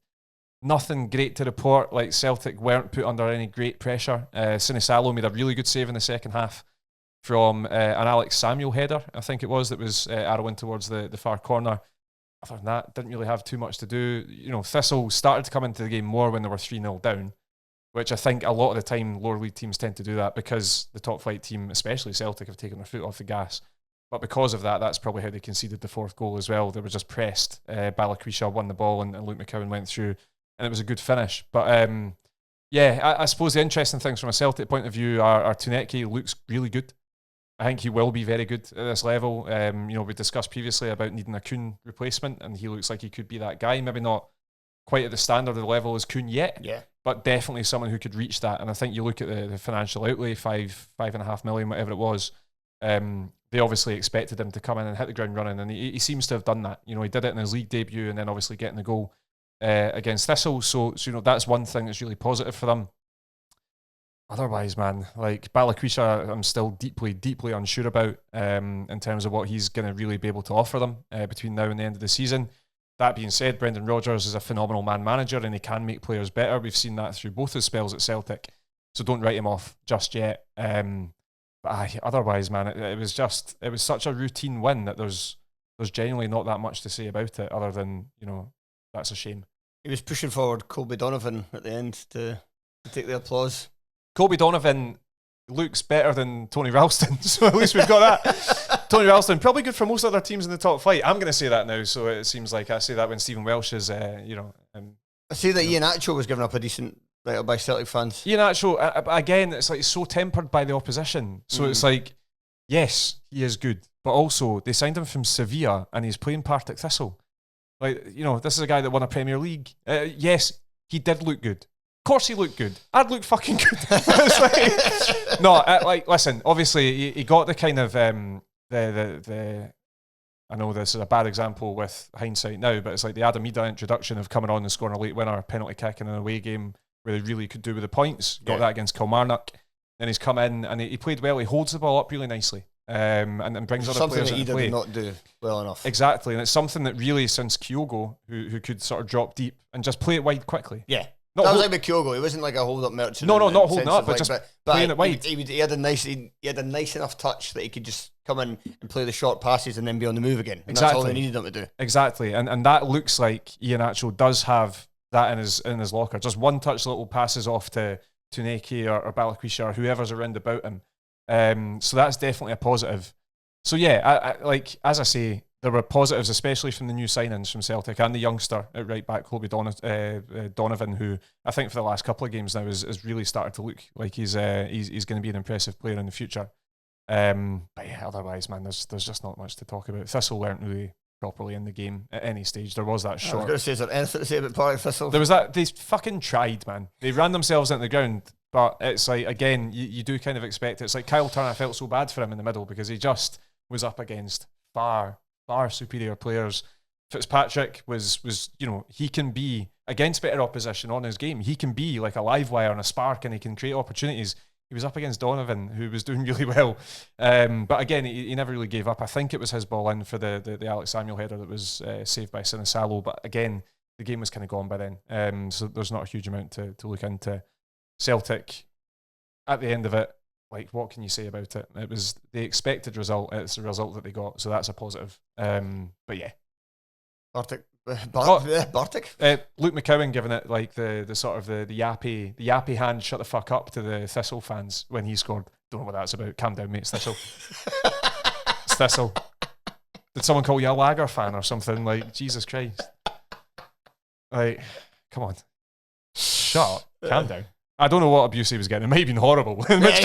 B: Nothing great to report. Like, Celtic weren't put under any great pressure. Sinisalo made a really good save in the second half from an Alex Samuel header, I think it was, that was arrowing towards the far corner. Other than that, didn't really have too much to do. You know, Thistle started to come into the game more when they were 3-0 down, which I think a lot of the time lower league teams tend to do that because the top flight team, especially Celtic, have taken their foot off the gas. But because of that, that's probably how they conceded the fourth goal as well. They were just pressed. Balakwisha won the ball and Luke McCowan went through, and it was a good finish. But yeah, I suppose the interesting things from a Celtic point of view are Tuneki looks really good. I think he will be very good at this level. You know, we discussed previously about needing a Kuhn replacement, and he looks like he could be that guy. Maybe not quite at the standard of the level as Kuhn yet, but definitely someone who could reach that. And I think you look at the financial outlay, 5.5 million, whatever it was. They obviously expected him to come in and hit the ground running, and he seems to have done that. You know, he did it in his league debut, and then obviously getting the goal against Thistle. So you know, that's one thing that's really positive for them. Otherwise, man, like Balakwisha, I'm still deeply unsure about in terms of what he's going to really be able to offer them between now and the end of the season. That being said, Brendan Rodgers is a phenomenal man manager, and he can make players better. We've seen that through both his spells at Celtic, so don't write him off just yet. But otherwise, man, it was such a routine win that there's genuinely not that much to say about it, other than, you know, that's a shame.
A: He was pushing forward Colby Donovan at the end to take the applause.
B: Colby Donovan looks better than Tony Ralston, so at least we've got that. Tony Ralston, probably good for most other teams in the top flight. I'm going to say that now, so it seems like I say that when Stephen Welsh is, you know...
A: I see that Iheanacho was given up a decent write-up by Celtic fans.
B: Iheanacho, again, it's like so tempered by the opposition. So it's like, yes, he is good, but also they signed him from Sevilla and he's playing Partick Thistle. Like, you know, this is a guy that won a Premier League. Yes, he did look good. Of course he looked good. I'd look fucking good. It's like, no, like, listen, obviously he got the kind of the I know this is a bad example with hindsight now, but it's like the Adam Ida introduction of coming on and scoring a late winner, penalty kick in an away game where they really could do with the points. Got that against Kilmarnock. Then he's come in and he played well. He holds the ball up really nicely, and brings other players into play.
A: Something that Ida did not do well enough.
B: Exactly, and it's something that really, since Kyogo, who could sort of drop deep and just play it wide quickly.
A: Yeah. That was like with Kyogo. It wasn't like a hold-up merchant.
B: No, not holding up, but just playing it wide.
A: He had a nice enough touch that he could just come in and play the short passes and then be on the move again. And that's all they needed him to do.
B: Exactly, and that looks like Iheanacho does have that in his locker. Just one touch, little passes off to Tuneki or Balakwisha or whoever's around about him. So that's definitely a positive. So yeah, I like, as I say, there were positives, especially from the new signings from Celtic and the youngster at right back, Colby Donovan, who I think for the last couple of games now has really started to look like he's going to be an impressive player in the future. But yeah, otherwise, man, there's just not much to talk about. Thistle weren't really properly in the game at any stage. There was that shot.
A: I was going to say, is there anything to say about Partick Thistle?
B: There was that. They fucking tried, man. They ran themselves into the ground. But it's like, again, you do kind of expect it. It's like Kyle Turner, I felt so bad for him in the middle because he just was up against far superior players. Fitzpatrick was you know, he can be against better opposition on his game. He can be like a live wire and a spark, and he can create opportunities. He was up against Donovan, who was doing really well. But again, he never really gave up. I think it was his ball in for the Alex Samuel header that was saved by Sinisalo. But again, the game was kind of gone by then. So there's not a huge amount to look into. Celtic, at the end of it, like, what can you say about it? It was the expected result. It's the result that they got, so that's a positive. But yeah,
A: Partick.
B: Luke McCowan giving it like the sort of the yappy hand, shut the fuck up to the Thistle fans when he scored. Don't know what that's about. Calm down, mate. It's Thistle. It's Thistle. Did someone call you a lager fan or something? Like, Jesus Christ. Like, come on. Shut up. Calm down. I don't know what abuse he was getting. It might have been horrible. In which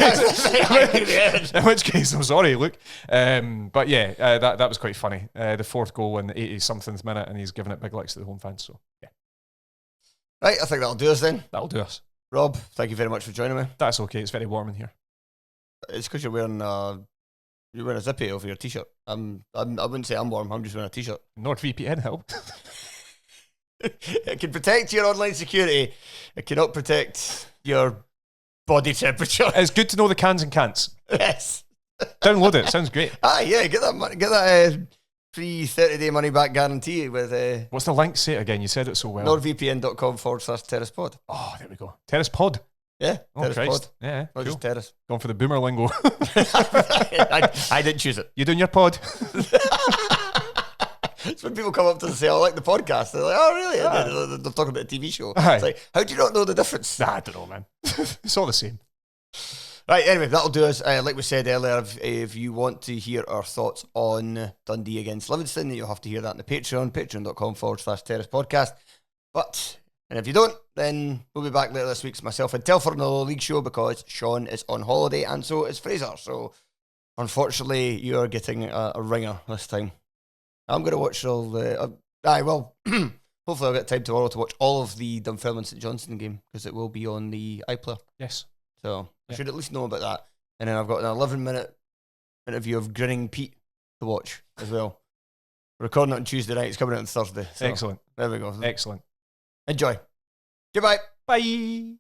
B: case, I'm sorry, Luke. But yeah, that was quite funny. The fourth goal in the 80-something minute, and he's giving it big licks to the home fans. So, yeah.
A: Right, I think that'll do us then.
B: That'll do us.
A: Rob, thank you very much for joining me.
B: That's okay. It's very warm in here.
A: It's because you're wearing a zippy over your t-shirt. I wouldn't say I'm warm. I'm just wearing a t-shirt.
B: NordVPN help.
A: It can protect your online security. It cannot protect your body temperature.
B: It's good to know the cans and can'ts.
A: Yes.
B: Download it. Sounds great.
A: Yeah, get that money. Get that free 30-day money-back guarantee with...
B: What's the link? Say it again. You said it so well.
A: NordVPN.com/terracepod.
B: Oh, there we go. Terrace Pod.
A: Yeah,
B: Oh,
A: Terrace
B: Christ.
A: Pod.
B: Yeah,
A: Not
B: cool.
A: just terrace.
B: Going for the boomer lingo.
A: I didn't choose it.
B: You doing your pod?
A: It's when people come up to us and say, I like the podcast. They're like, oh, really? And they're talking about a TV show.
B: Aye.
A: It's like, how do you not know the difference?
B: Nah, I don't know, man. It's all the same.
A: Right, anyway, that'll do us. Like we said earlier, if you want to hear our thoughts on Dundee against Livingston, you'll have to hear that in the Patreon, patreon.com/terrace podcast. And if you don't, then we'll be back later this week. It's myself and Telford in the league show because Sean is on holiday and so is Fraser. So, unfortunately, you are getting a ringer this time. I'm going to watch all the... hopefully I'll get time tomorrow to watch all of the Dunfermline St Johnstone game because it will be on the iPlayer.
B: Yes.
A: So I should at least know about that. And then I've got an 11-minute interview of Grinning Pete to watch as well. We're recording it on Tuesday night. It's coming out on Thursday. So
B: Excellent.
A: there we go.
B: Excellent.
A: Enjoy. Goodbye.
B: Bye.